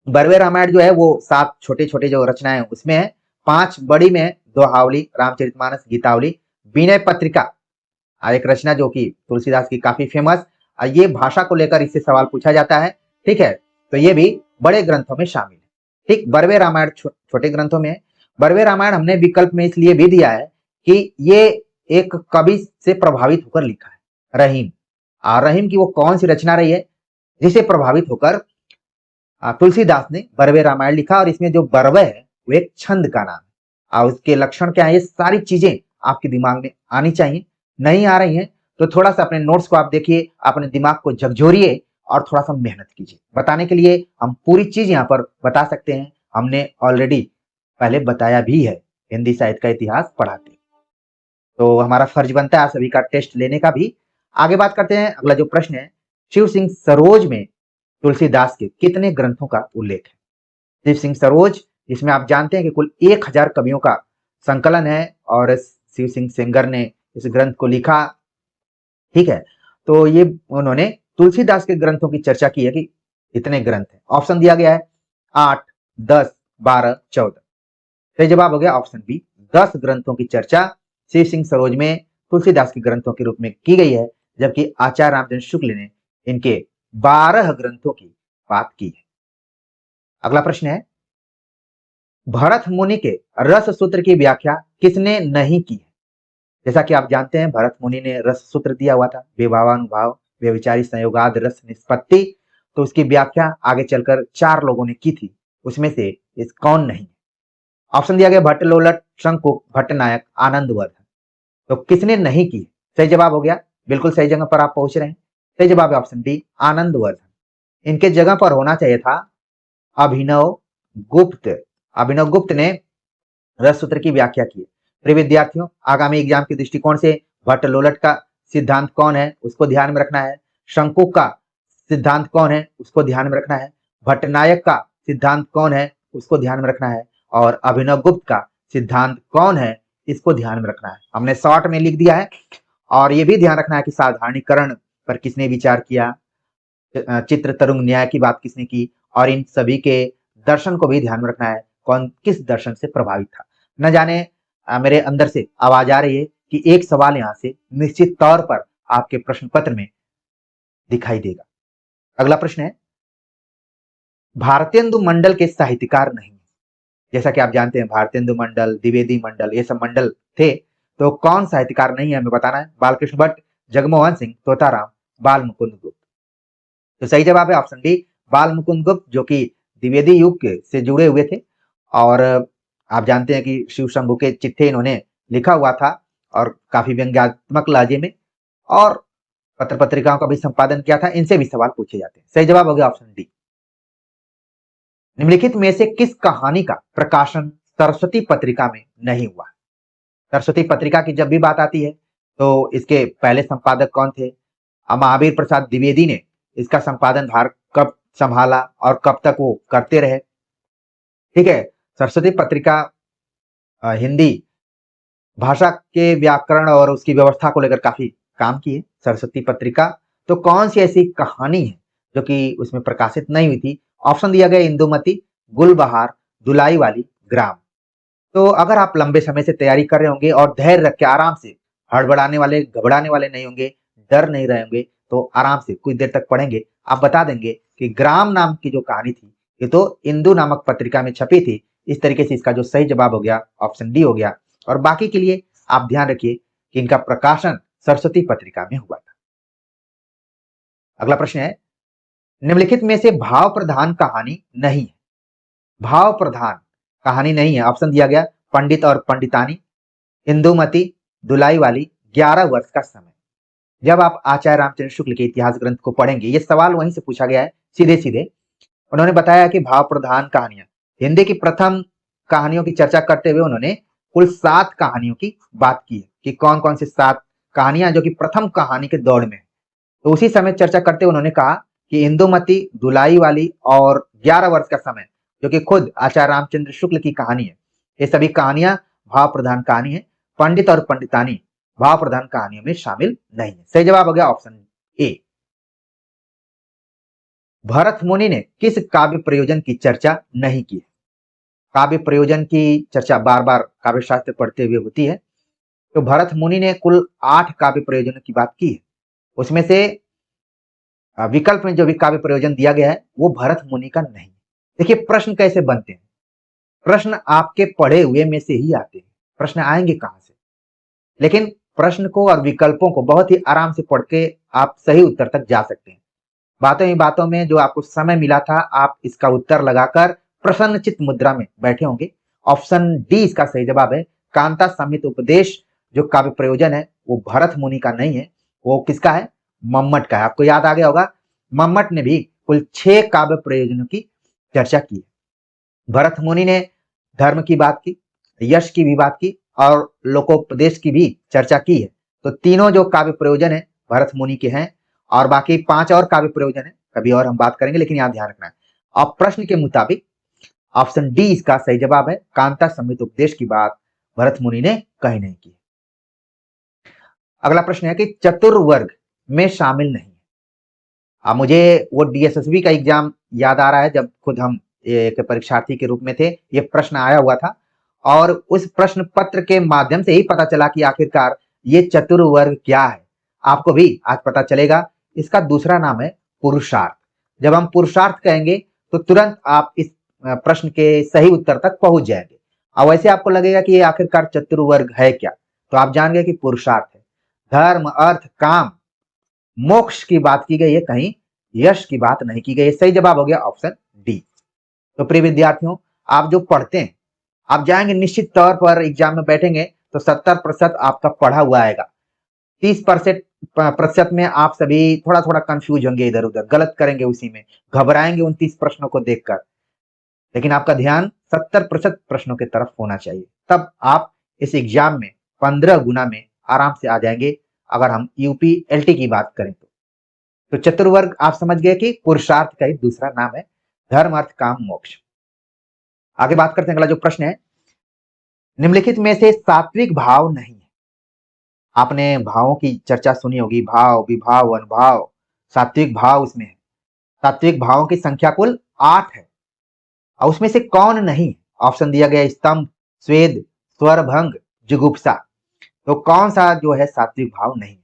बरवे रामायण जो है वो 7 छोटे छोटे जो रचनाएं उसमें है। 5 बड़ी में दोहावली, रामचरितमानस, गीतावली, विनय पत्रिका एक रचना जो कि तुलसीदास की काफी फेमस। ये भाषा को लेकर इससे सवाल पूछा जाता है। ठीक है, तो ये भी बड़े ग्रंथों में शामिल है। ठीक, बरवे रामायण छोटे ग्रंथों में है। बरवे रामायण हमने विकल्प में इसलिए भी दिया है कि ये एक कवि से प्रभावित होकर लिखा है, रहीम। रहीम की वो कौन सी रचना रही है जिसे प्रभावित होकर तुलसीदास ने बरवे रामायण लिखा। और इसमें जो बरवे है वो एक छंद का नाम है और उसके लक्षण क्या है ये सारी चीजें आपके दिमाग में आनी चाहिए। नहीं आ रही हैं तो थोड़ा सा अपने नोट्स को आप देखिए, अपने दिमाग को झकझोरिए और थोड़ा सा मेहनत कीजिए। बताने के लिए हम पूरी चीज यहाँ पर बता सकते हैं, हमने ऑलरेडी पहले बताया भी है हिंदी साहित्य का इतिहास पढ़ाते। तो हमारा फर्ज बनता है आप सभी का टेस्ट लेने का भी। आगे बात करते हैं। अगला जो प्रश्न है शिव सिंह सरोज में तुलसीदास के कितने ग्रंथों का उल्लेख है? शिव सिंह सरोज जिसमें आप जानते हैं कि कुल 1000 कवियों का संकलन है और शिव सिंह सेंगर ने इस ग्रंथ को लिखा। ठीक है, तो ये उन्होंने तुलसीदास के ग्रंथों की चर्चा की है कि इतने ग्रंथ हैं। ऑप्शन दिया गया है 8, 10, 12, 14। सही जवाब हो गया ऑप्शन बी 10 ग्रंथों की चर्चा शिव सिंह सरोज में तुलसीदास के ग्रंथों के रूप में की गई है जबकि आचार्य रामचंद्र शुक्ल ने इनके 12 ग्रंथों की बात की है। अगला प्रश्न है, भरत मुनि के रस सूत्र की व्याख्या किसने नहीं की है? जैसा कि आप जानते हैं भरत मुनि ने रस सूत्र दिया हुआ था, विभावानुभाव व्यभिचारी संयोगाद रस निष्पत्ति, तो उसकी व्याख्या आगे चलकर 4 लोगों ने की थी, उसमें से इस कौन नहीं? ऑप्शन दिया गया भट्ट लोलट, शंकुक, भट्टनायक, आनंदवर्धन। तो किसने नहीं की? सही जवाब हो गया, बिल्कुल सही जगह पर आप पहुंच रहे हैं। सही जवाब है ऑप्शन डी, आनंदवर्धन। इनके जगह पर होना चाहिए था अभिनव गुप्त। अभिनव गुप्त ने रस सूत्र की व्याख्या की है। प्रिय विद्यार्थियों, आगामी एग्जाम के दृष्टिकोण से भट्ट लोलट का सिद्धांत कौन है उसको ध्यान में रखना है, शंकुक का सिद्धांत कौन है उसको ध्यान में रखना है, भट्टनायक का सिद्धांत कौन है उसको ध्यान में रखना है, और अभिनव गुप्त का सिद्धांत कौन है इसको ध्यान में रखना है। हमने शॉर्ट में लिख दिया है, और ये भी ध्यान रखना है कि साधारणीकरण पर किसने विचार किया, चित्र तरुंग न्याय की बात किसने की, और इन सभी के दर्शन को भी ध्यान में रखना है, कौन किस दर्शन से प्रभावित था। न जाने मेरे अंदर से आवाज आ रही है कि एक सवाल यहां से निश्चित तौर पर आपके प्रश्न पत्र में दिखाई देगा। अगला प्रश्न है, भारतेंदु मंडल के साहित्यकार नहीं। जैसा कि आप जानते हैं भारतेंदु मंडल, द्विवेदी मंडल, ये सब मंडल थे, तो कौन साहित्यकार नहीं है हमें बताना है। बालकृष्ण भट्ट, जगमोहन सिंह, तोताराम, बाल मुकुंद गुप्त। तो सही जवाब है ऑप्शन डी, बाल मुकुंद गुप्त, जो कि द्विवेदी युग से जुड़े हुए थे, और आप जानते हैं कि शिव शंभू के चिट्ठे इन्होंने लिखा हुआ था, और काफी व्यंग्यात्मक लहजे में, और पत्र पत्रिकाओं का भी संपादन किया था। इनसे भी सवाल पूछे जाते हैं। सही जवाब हो गया ऑप्शन डी। निम्नलिखित में से किस कहानी का प्रकाशन सरस्वती पत्रिका में नहीं हुआ? सरस्वती पत्रिका की जब भी बात आती है तो इसके पहले संपादक कौन थे? महावीर प्रसाद द्विवेदी ने इसका संपादन भार कब संभाला और कब तक वो करते रहे? ठीक है, सरस्वती पत्रिका हिंदी भाषा के व्याकरण और उसकी व्यवस्था को लेकर काफी काम की है सरस्वती पत्रिका। तो कौन सी ऐसी कहानी है जो कि उसमें प्रकाशित नहीं हुई थी? ऑप्शन दिया गया इंदुमती, गुलबहार, दुलाई वाली, ग्राम। तो अगर आप लंबे समय से तैयारी कर रहे होंगे और धैर्य रख के आराम से, हड़बड़ाने वाले घबराने वाले नहीं होंगे, डर नहीं रहे होंगे, तो आराम से कुछ देर तक पढ़ेंगे, आप बता देंगे कि ग्राम नाम की जो कहानी थी ये तो इंदु नामक पत्रिका में छपी थी। इस तरीके से इसका जो सही जवाब हो गया ऑप्शन डी हो गया। और बाकी के लिए आप ध्यान रखिए कि इनका प्रकाशन सरस्वती पत्रिका में हुआ था। अगला प्रश्न है, निम्नलिखित में से भाव प्रधान कहानी नहीं है। भाव प्रधान कहानी नहीं है। ऑप्शन दिया गया पंडित और पंडितानी, इंदुमती, दुलाई वाली, 11 वर्ष का समय। जब आप आचार्य रामचंद्र शुक्ल के इतिहास ग्रंथ को पढ़ेंगे, ये सवाल वहीं से पूछा गया है सीधे सीधे। उन्होंने बताया कि भाव प्रधान कहानियां, हिंदी की प्रथम कहानियों की चर्चा करते हुए उन्होंने कुल 7 कहानियों की बात की है कि कौन कौन से 7 कहानियां जो कि प्रथम कहानी के दौड़ में। तो उसी समय चर्चा करते हुए उन्होंने कहा कि इंदुमती, दुलाई वाली और 11 वर्ष का समय, जो कि खुद आचार्य रामचंद्र शुक्ल की कहानी है, ये सभी कहानियां भाव प्रधान कहानी है। पंडित और पंडितानी भाव प्रधान कहानियों में शामिल नहीं है। सही जवाब हो गया ऑप्शन ए। भरत मुनि ने किस काव्य प्रयोजन की चर्चा नहीं की है? काव्य प्रयोजन की चर्चा बार बार काव्य शास्त्र पढ़ते हुए होती है। तो भरत मुनि ने कुल 8 काव्य प्रयोजनों की बात की है। उसमें से विकल्प में जो भी काव्य प्रयोजन दिया गया है वो भरत मुनि का नहीं। देखिए प्रश्न कैसे बनते हैं, प्रश्न आपके पढ़े हुए में से ही आते हैं, प्रश्न आएंगे कहां से? लेकिन प्रश्न को और विकल्पों को बहुत ही आराम से पढ़ के आप सही उत्तर तक जा सकते हैं। बातों ही बातों में जो आपको समय मिला था, आप इसका उत्तर लगाकर प्रसन्नचित मुद्रा में बैठे होंगे। ऑप्शन डी इसका सही जवाब है। कांता संहित उपदेश जो काव्य प्रयोजन है वो भरत मुनि का नहीं है, वो किसका है? मम्मट का है। आपको याद आ गया होगा, मम्मट ने भी कुल 6 काव्य प्रयोजनों की चर्चा की है। भरत मुनि ने धर्म की बात की, यश की भी बात की, और लोकोपदेश की भी चर्चा की है। तो तीनों जो काव्य प्रयोजन है भरत मुनि के हैं, और बाकी 5 और काव्य प्रयोजन है, कभी और हम बात करेंगे, लेकिन यहां ध्यान रखना है। अब प्रश्न के मुताबिक ऑप्शन डी इसका सही जवाब है। कांता संहित उपदेश की बात भरत मुनि ने कहीं नहीं की। अगला प्रश्न है कि चतुर्वर्ग में शामिल नहीं है। अब मुझे वो डीएसएसबी का एग्जाम याद आ रहा है, जब खुद हम एक परीक्षार्थी के रूप में थे, ये प्रश्न आया हुआ था, और उस प्रश्न पत्र के माध्यम से ही पता चला कि आखिरकार ये चतुर्वर्ग क्या है। आपको भी आज पता चलेगा। इसका दूसरा नाम है पुरुषार्थ। जब हम पुरुषार्थ कहेंगे तो तुरंत आप इस प्रश्न के सही उत्तर तक पहुंच जाएंगे। और वैसे आपको लगेगा कि ये आखिरकार चतुर्वर्ग है क्या, तो आप जान गए कि पुरुषार्थ है। धर्म, अर्थ, काम, मोक्ष की बात की गई है, कहीं यश की बात नहीं की गई है। सही जवाब हो गया ऑप्शन डी। तो प्रिय विद्यार्थियों, आप जो पढ़ते हैं, आप जाएंगे निश्चित तौर पर एग्जाम में बैठेंगे तो 70% आपका पढ़ा हुआ आएगा। 30% में आप सभी थोड़ा थोड़ा कंफ्यूज होंगे, इधर उधर गलत करेंगे, उसी में घबराएंगे उन 30 प्रश्नों को देखकर। लेकिन आपका ध्यान 70% प्रश्नों की तरफ होना चाहिए, तब आप इस एग्जाम में 15 गुना में आराम से आ जाएंगे। अगर हम यूपी एलटी की बात करें तो चतुर्वर्ग आप समझ गए कि पुरुषार्थ का ही दूसरा नाम है, धर्म, अर्थ, काम, मोक्ष। आगे बात करते हैं। अगला जो प्रश्न है, निम्नलिखित में से सात्विक भाव नहीं है। आपने भावों की चर्चा सुनी होगी, भाव, विभाव, अनुभाव, सात्विक भाव उसमें है। सात्विक भावों की संख्या कुल 8 है और उसमें से कौन नहीं? ऑप्शन दिया गया स्तंभ, स्वेद, स्वरभंग, जुगुप्सा। तो कौन सा जो है सात्विक भाव नहीं?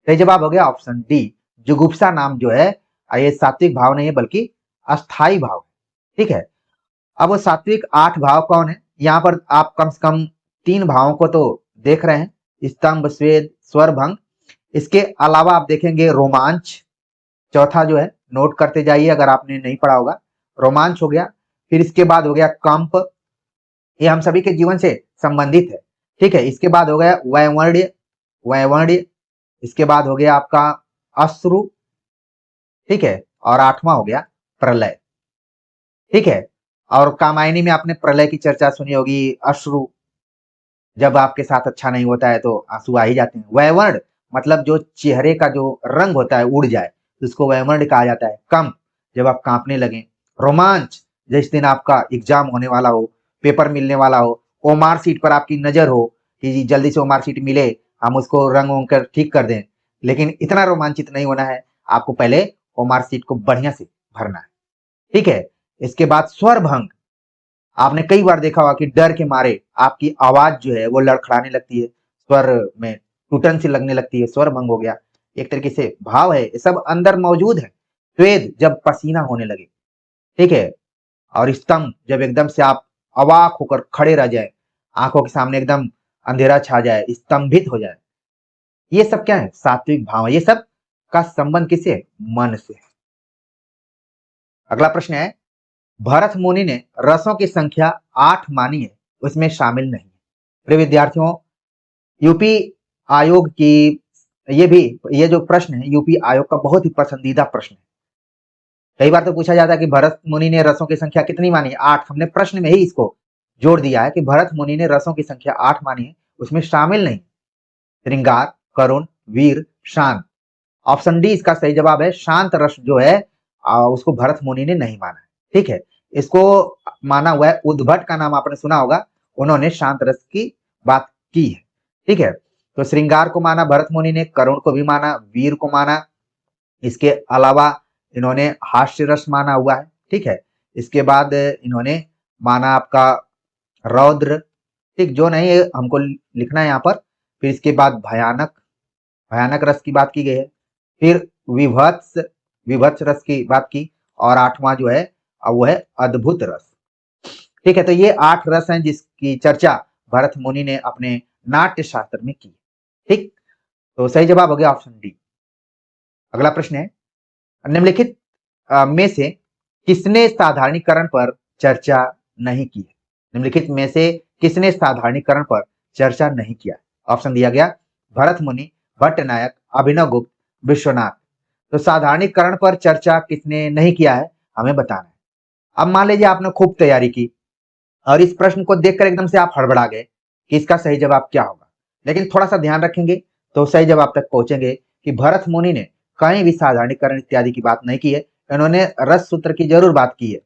सही जवाब हो गया ऑप्शन डी, जुगुप्सा नाम जो है ये सात्विक भाव नहीं है बल्कि अस्थाई भाव है। ठीक है। अब वो सात्विक 8 भाव कौन है? यहाँ पर आप कम से कम 3 भावों को तो देख रहे हैं, स्तंभ, स्वेद, स्वरभंग। इसके अलावा आप देखेंगे रोमांच, चौथा जो है नोट करते जाइए अगर आपने नहीं पढ़ा होगा। रोमांच हो गया, फिर इसके बाद हो गया कंप, ये हम सभी के जीवन से संबंधित है। ठीक है। इसके बाद हो गया वैवर्ण्य, वैवर्ण्य। इसके बाद हो गया आपका अश्रु। ठीक है। और 8वां हो गया प्रलय। ठीक है। और कामायनी में आपने प्रलय की चर्चा सुनी होगी, अश्रु, जब आपके साथ अच्छा नहीं होता है तो आंसू आ ही जाते हैं। वैवर्ण मतलब जो चेहरे का जो रंग होता है उड़ जाए, उसको वैवर्ण कहा जाता है। कंप, जब आप कांपने लगे। रोमांच, जिस दिन आपका एग्जाम होने वाला हो, पेपर मिलने वाला हो, वो मार्कशीट पर आपकी नजर हो कि जल्दी से वो मार्कशीट मिले, हम उसको रंग वंग कर ठीक कर दें। लेकिन इतना रोमांचित नहीं होना है, आपको पहले वो मार्कशीट को बढ़िया से भरना है। ठीक है। इसके बाद स्वर भंग, आपने कई बार देखा होगा कि डर के मारे आपकी आवाज जो है वो लड़खड़ाने लगती है, स्वर में टूटन सी लगने लगती है, स्वर भंग हो गया। एक तरीके से भाव है, ये सब अंदर मौजूद है। स्वेद, जब पसीना होने लगे। ठीक है। और स्तंभ, जब एकदम से आप अवाक होकर खड़े रह जाए, आंखों के सामने एकदम अंधेरा छा जाए, स्तंभित हो जाए, ये सब क्या है? सात्विक भाव है। ये सब का संबंध किससे है? मन से है। अगला प्रश्न है, भरत मुनि ने रसों की संख्या 8 मानी है, उसमें शामिल नहीं है। प्रिय विद्यार्थियों, यूपी आयोग की ये जो प्रश्न है, यूपी आयोग का बहुत ही पसंदीदा प्रश्न है। कई बार तो पूछा जाता है कि भरत मुनि ने रसों की संख्या कितनी मानी है? 8। हमने प्रश्न में ही इसको जोड़ दिया है कि भरत मुनि ने रसों की संख्या 8 मानी है, उसमें शामिल नहीं। श्रृंगार, करुण, वीर, शांत। ऑप्शन डी इसका सही जवाब है। शांत रस जो है उसको भरत मुनि ने नहीं माना है। ठीक है। इसको माना हुआ है, उद्भट का नाम आपने सुना होगा, उन्होंने शांत रस की बात की है। ठीक है। तो श्रृंगार को माना भरत मुनि ने, करुण को भी माना, वीर को माना। इसके अलावा इन्होंने हास्य रस माना हुआ है। ठीक है। इसके बाद इन्होंने माना आपका रौद्र, ठीक, जो नहीं है हमको लिखना है यहाँ पर। फिर इसके बाद भयानक, भयानक रस की बात की गई है। फिर विभत्स, विभत्स रस की बात की। और 8वां जो है वो है अद्भुत रस। ठीक है। तो ये 8 रस हैं जिसकी चर्चा भरत मुनि ने अपने नाट्य शास्त्र में की। ठीक। तो सही जवाब हो गया ऑप्शन डी। अगला प्रश्न है, निम्नलिखित में से किसने साधारणीकरण पर चर्चा नहीं की है? निम्नलिखित में से किसने साधारणीकरण पर चर्चा नहीं किया? ऑप्शन दिया गया भरत मुनि, भट्टनायक, अभिनव गुप्त, विश्वनाथ। तो साधारणीकरण पर चर्चा किसने नहीं किया है, हमें बताना है। अब मान लीजिए आपने खूब तैयारी की और इस प्रश्न को देखकर एकदम से आप हड़बड़ा गए कि इसका सही जवाब क्या होगा, लेकिन थोड़ा सा ध्यान रखेंगे तो सही जवाब तक पहुंचेंगे कि भरत मुनि ने कहीं भी साधारणीकरण इत्यादि की बात नहीं की है। इन्होंने रस सूत्र की जरूर बात की है,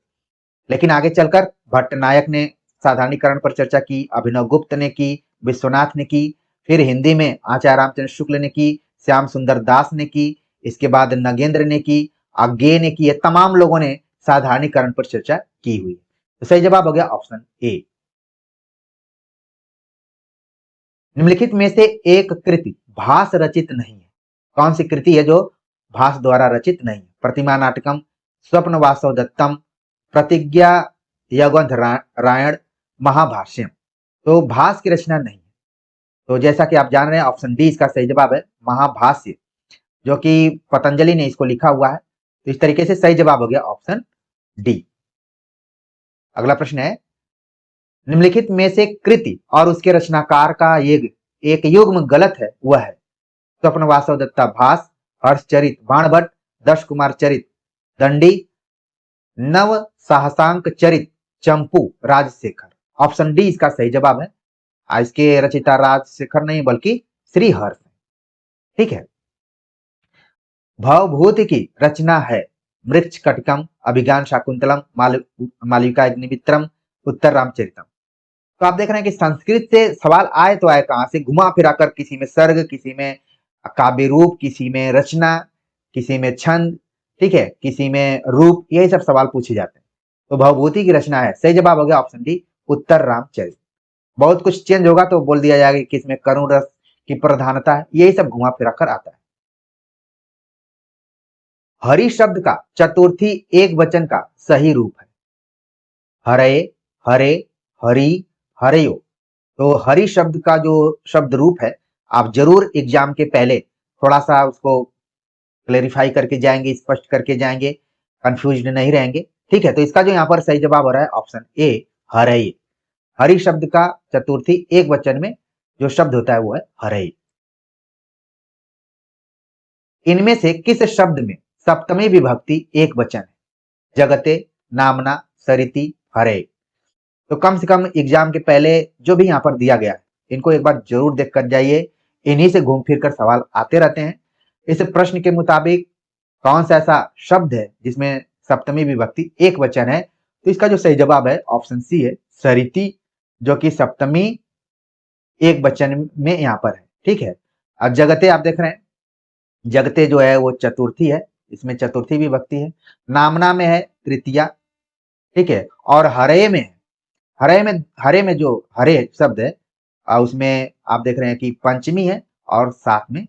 लेकिन आगे चलकर भट्टनायक ने साधारणीकरण पर चर्चा की, अभिनव गुप्त ने की, विश्वनाथ ने की, फिर हिंदी में आचार्य रामचंद्र शुक्ल ने की, श्याम सुंदर दास ने की, इसके बाद नगेंद्र ने की, आज्ञे ने की। ये तमाम लोगों ने साधारणीकरण पर चर्चा की हुई। तो सही जवाब हो गया ऑप्शन ए। निम्नलिखित में से एक कृति भास रचित नहीं है। कौन सी कृति है जो भास द्वारा रचित नहीं? प्रतिमा नाटकम, स्वप्न वासव दत्तम, प्रतिज्ञा यौगंध रायण, महाभाष्यम। तो भास की रचना नहीं है। तो जैसा कि आप जान रहे हैं ऑप्शन डी इसका सही जवाब है, महाभाष्य, जो कि पतंजलि ने इसको लिखा हुआ है। तो इस तरीके से सही जवाब हो गया ऑप्शन डी। अगला प्रश्न है, निम्नलिखित में से कृति और उसके रचनाकार का एक युग्म गलत है, वह है स्वप्न वासव दत्ता भास, हर्षचरित बाणभट्ट, दश कुमार चरित दंडी, नव साहसांक चरित चंपू राजशेखर। ऑप्शन डी इसका सही जवाब है। इसके रचिता राजशेखर नहीं बल्कि श्रीहर्ष। ठीक है। भवभूति की रचना है मृक्ष कटकम, अभिज्ञान शाकुंतलम, मालविका अग्निमित्रम, उत्तर रामचरितम। तो आप देख रहे हैं कि संस्कृत से सवाल आए तो आए कहां से, घुमा फिरा कर, किसी में सर्ग, किसी में काव्य रूप, किसी में रचना, किसी में छंद, ठीक है, किसी में रूप, यही सब सवाल पूछे जाते हैं। तो भवभूति की रचना है, सही जवाब हो गया ऑप्शन डी, उत्तर रामचरित। बहुत कुछ चेंज होगा तो बोल दिया जाएगा कि इसमें करुण रस की प्रधानता है, यही सब घुमा फिरा कर आता है। हरि शब्द का चतुर्थी एक वचन का सही रूप है हरे, हरे, हरि, हरयो। तो हरि शब्द का जो शब्द रूप है, आप जरूर एग्जाम के पहले थोड़ा सा उसको क्लेरिफाई करके जाएंगे, स्पष्ट करके जाएंगे, कंफ्यूज नहीं रहेंगे। ठीक है। तो इसका जो यहाँ पर सही जवाब हो रहा है ऑप्शन ए, हरय। हरि शब्द का चतुर्थी एक वचन में जो शब्द होता है वो है हरय। इनमें से किस शब्द में सप्तमी विभक्ति एक वचन है? जगते, नामना, सरिति, हरे। तो कम से कम एग्जाम के पहले जो भी यहाँ पर दिया गया है, इनको एक बार जरूर देख कर जाइए। इन्हीं से घूम फिर कर सवाल आते रहते हैं। इस प्रश्न के मुताबिक कौन सा ऐसा शब्द है जिसमें सप्तमी विभक्ति एक वचन है? तो इसका जो सही जवाब है ऑप्शन सी है, सरिति, जो कि सप्तमी एक वचन में यहाँ पर है। ठीक है। अब जगते आप देख रहे हैं, जगते जो है वो चतुर्थी है, इसमें चतुर्थी विभक्ति है। नामना में है तृतीया। ठीक है। और हरे में, हरे में जो हरे शब्द है उसमें आप देख रहे हैं कि पंचमी है और साथ में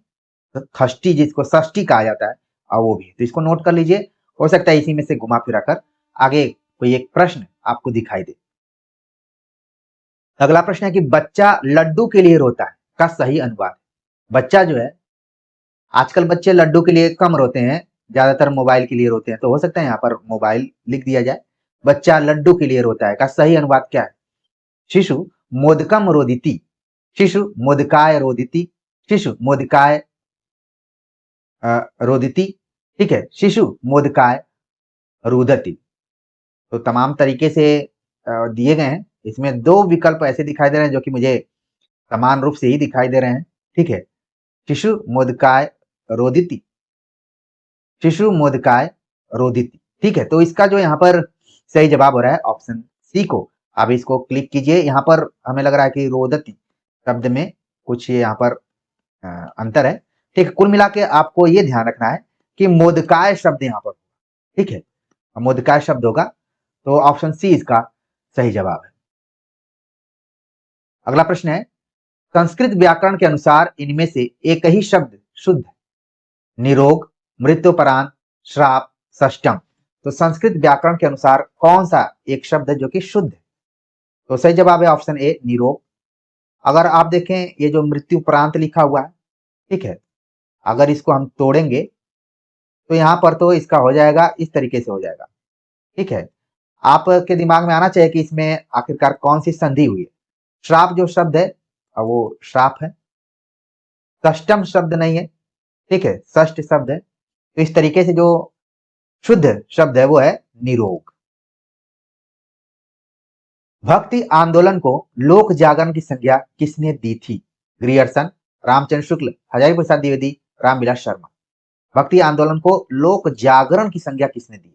षष्ठी, जिसको षष्ठी कहा जाता है, और वो भी है। तो इसको नोट कर लीजिए। हो सकता है इसी में से घुमा फिरा कर आगे कोई एक प्रश्न आपको दिखाई दे। अगला प्रश्न है कि बच्चा लड्डू के लिए रोता है का सही अनुवाद। बच्चा जो है, आजकल बच्चे लड्डू के लिए कम रोते हैं, ज्यादातर मोबाइल के लिए रोते हैं। तो हो सकता है यहाँ पर मोबाइल लिख दिया जाए। बच्चा लड्डू के लिए रोता है का सही अनुवाद क्या है? शिशु मोदकम रोदिति, शिशु मोदकाय रोदिति, शिशु मोदकाय रोदिति। ठीक है। शिशु मोदकाय रुदति। तो तमाम तरीके से दिए गए हैं। इसमें दो विकल्प ऐसे दिखाई दे रहे हैं जो कि मुझे समान रूप से ही दिखाई दे रहे हैं। ठीक है। शिशु मोदकाय रोदिति, शिशु मोदकाय रोदिति। ठीक है। तो इसका जो यहाँ पर सही जवाब हो रहा है ऑप्शन सी को। अब इसको क्लिक कीजिए। यहाँ पर हमें लग रहा है कि रोदति शब्द में कुछ यहाँ पर अंतर है। ठीक है। कुल मिला के आपको ये ध्यान रखना है कि मोदकाय शब्द यहाँ पर, ठीक है, मोदकाय शब्द होगा। तो ऑप्शन सी इसका सही जवाब है। अगला प्रश्न है, संस्कृत व्याकरण के अनुसार इनमें से एक ही शब्द शुद्ध है? निरोग, मृत्युपरांत, श्राप, षष्टम। तो संस्कृत व्याकरण के अनुसार कौन सा एक शब्द है जो कि शुद्ध है? तो सही जवाब है ऑप्शन ए, निरोग। अगर आप देखें ये जो मृत्युपरांत लिखा हुआ है, ठीक है, अगर इसको हम तोड़ेंगे तो यहाँ पर तो इसका हो जाएगा, इस तरीके से हो जाएगा। ठीक है। आपके दिमाग में आना चाहिए कि इसमें आखिरकार कौन सी संधि हुई है। श्राप जो शब्द है वो श्राप है, षष्टम शब्द नहीं है। ठीक है, षष्ठ शब्द है। तो इस तरीके से जो शुद्ध शब्द है वो है निरोग। भक्ति आंदोलन को लोक जागरण की संज्ञा किसने दी थी? ग्रियर्सन, रामचंद्र शुक्ल, हजारी प्रसाद द्विवेदी, रामविलास शर्मा। भक्ति आंदोलन को लोक जागरण की संज्ञा किसने दी?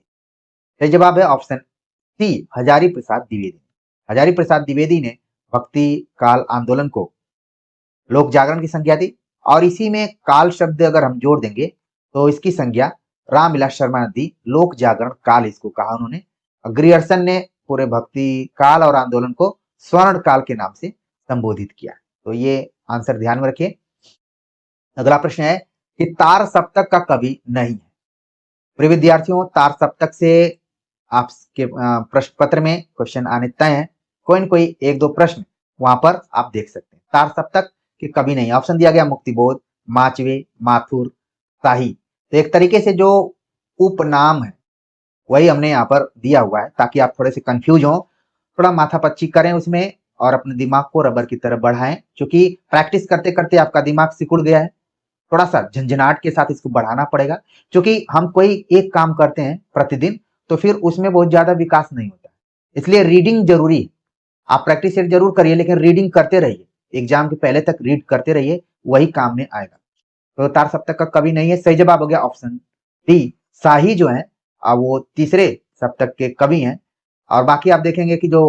सही जवाब है ऑप्शन सी, हजारी प्रसाद द्विवेदी। हजारी प्रसाद द्विवेदी ने भक्ति काल आंदोलन को लोक जागरण की संज्ञा दी। और इसी में काल शब्द अगर हम जोड़ देंगे तो इसकी संज्ञा रामविलास शर्मा ने दी। लोक जागरण काल इसको कहा उन्होंने। ग्रियर्सन ने पूरे भक्ति काल और आंदोलन को स्वर्ण काल के नाम से संबोधित किया। तो ये आंसर ध्यान में रखिए। अगला प्रश्न है, कि तार सप्तक का कवि नहीं है। प्रिय विद्यार्थियों, तार सप्तक से आपके प्रश्न पत्र में क्वेश्चन आने तय हैं। कोई न कोई एक दो प्रश्न वहां पर आप देख सकते हैं। तार सप्तक के कवि नहीं। ऑप्शन दिया गया मुक्तिबोध, माचवे, माथुर, शाही। तो एक तरीके से जो उपनाम है वही हमने यहाँ पर दिया हुआ है, ताकि आप थोड़े से कंफ्यूज हो, थोड़ा माथापच्ची करें उसमें और अपने दिमाग को रबर की तरफ बढ़ाएं। क्योंकि प्रैक्टिस करते करते आपका दिमाग सिकुड़ गया है, थोड़ा सा झंझनाहट के साथ इसको बढ़ाना पड़ेगा। क्योंकि हम कोई एक काम करते हैं प्रतिदिन, तो फिर उसमें बहुत ज्यादा विकास नहीं होता, इसलिए रीडिंग जरूरी है। आप प्रैक्टिस सेट जरूर करिए, लेकिन रीडिंग करते रहिए, एग्जाम के पहले तक रीड करते रहिए, वही काम में आएगा। तो तार सप्तक का कवि नहीं है, सही जवाब हो गया ऑप्शन डी। शाही जो है वो तीसरे सप्तक के कवि हैं। और बाकी आप देखेंगे कि जो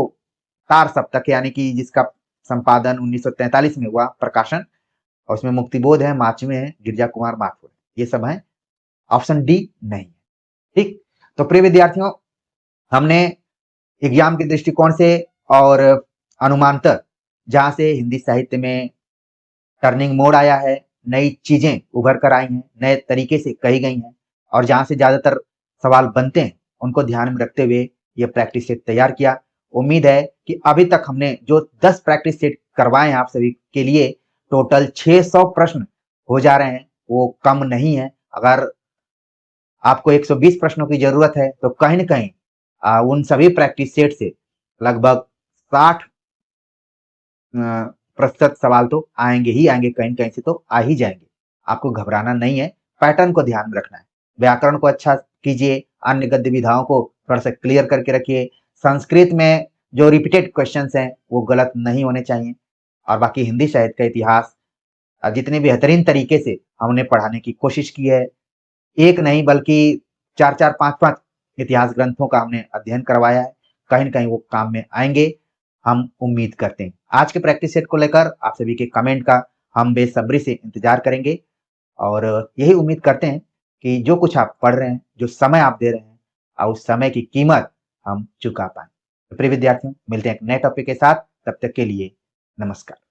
तार सप्तक यानी कि जिसका संपादन 1943 में हुआ, प्रकाशन, और उसमें मुक्तिबोध है, माचवे है, गिरजा कुमार माथुर, ये सब है। ऑप्शन डी नहीं है। ठीक, तो प्रिय विद्यार्थियों, हमने एग्जाम के दृष्टिकोण से और अनुमानतः जहां से हिंदी साहित्य में टर्निंग मोड आया है, नई चीजें उभर कर आई हैं, नए तरीके से कही गई हैं, और जहां से ज्यादातर सवाल बनते हैं उनको ध्यान में रखते हुए ये प्रैक्टिस सेट तैयार किया। उम्मीद है कि अभी तक हमने जो 10 प्रैक्टिस सेट करवाए हैं आप सभी के लिए, टोटल 600 प्रश्न हो जा रहे हैं, वो कम नहीं है। अगर आपको 120 प्रश्नों की जरूरत है तो कहीं न कहीं उन सभी प्रैक्टिस सेट से लगभग 60 प्रतिशत सवाल तो आएंगे ही आएंगे, कहीं न कहीं से तो आ ही जाएंगे। आपको घबराना नहीं है, पैटर्न को ध्यान में रखना है। व्याकरण को अच्छा कीजिए, अन्य गद्य विधाओं को थोड़ा सा क्लियर करके रखिए। संस्कृत में जो रिपीटेड क्वेश्चंस हैं वो गलत नहीं होने चाहिए। और बाकी हिंदी साहित्य का इतिहास जितने बेहतरीन तरीके से हमने पढ़ाने की कोशिश की है, एक नहीं बल्कि 4-4, 5-5 इतिहास ग्रंथों का हमने अध्ययन करवाया है, कहीं न कहीं वो काम में आएँगे, हम उम्मीद करते हैं। आज के प्रैक्टिस सेट को लेकर आप सभी के कमेंट का हम बेसब्री से इंतजार करेंगे, और यही उम्मीद करते हैं कि जो कुछ आप पढ़ रहे हैं, जो समय आप दे रहे हैं, उस समय की कीमत हम चुका पाएँ। तो प्रिय विद्यार्थियों, मिलते हैं एक नए टॉपिक के साथ, तब तक के लिए नमस्कार।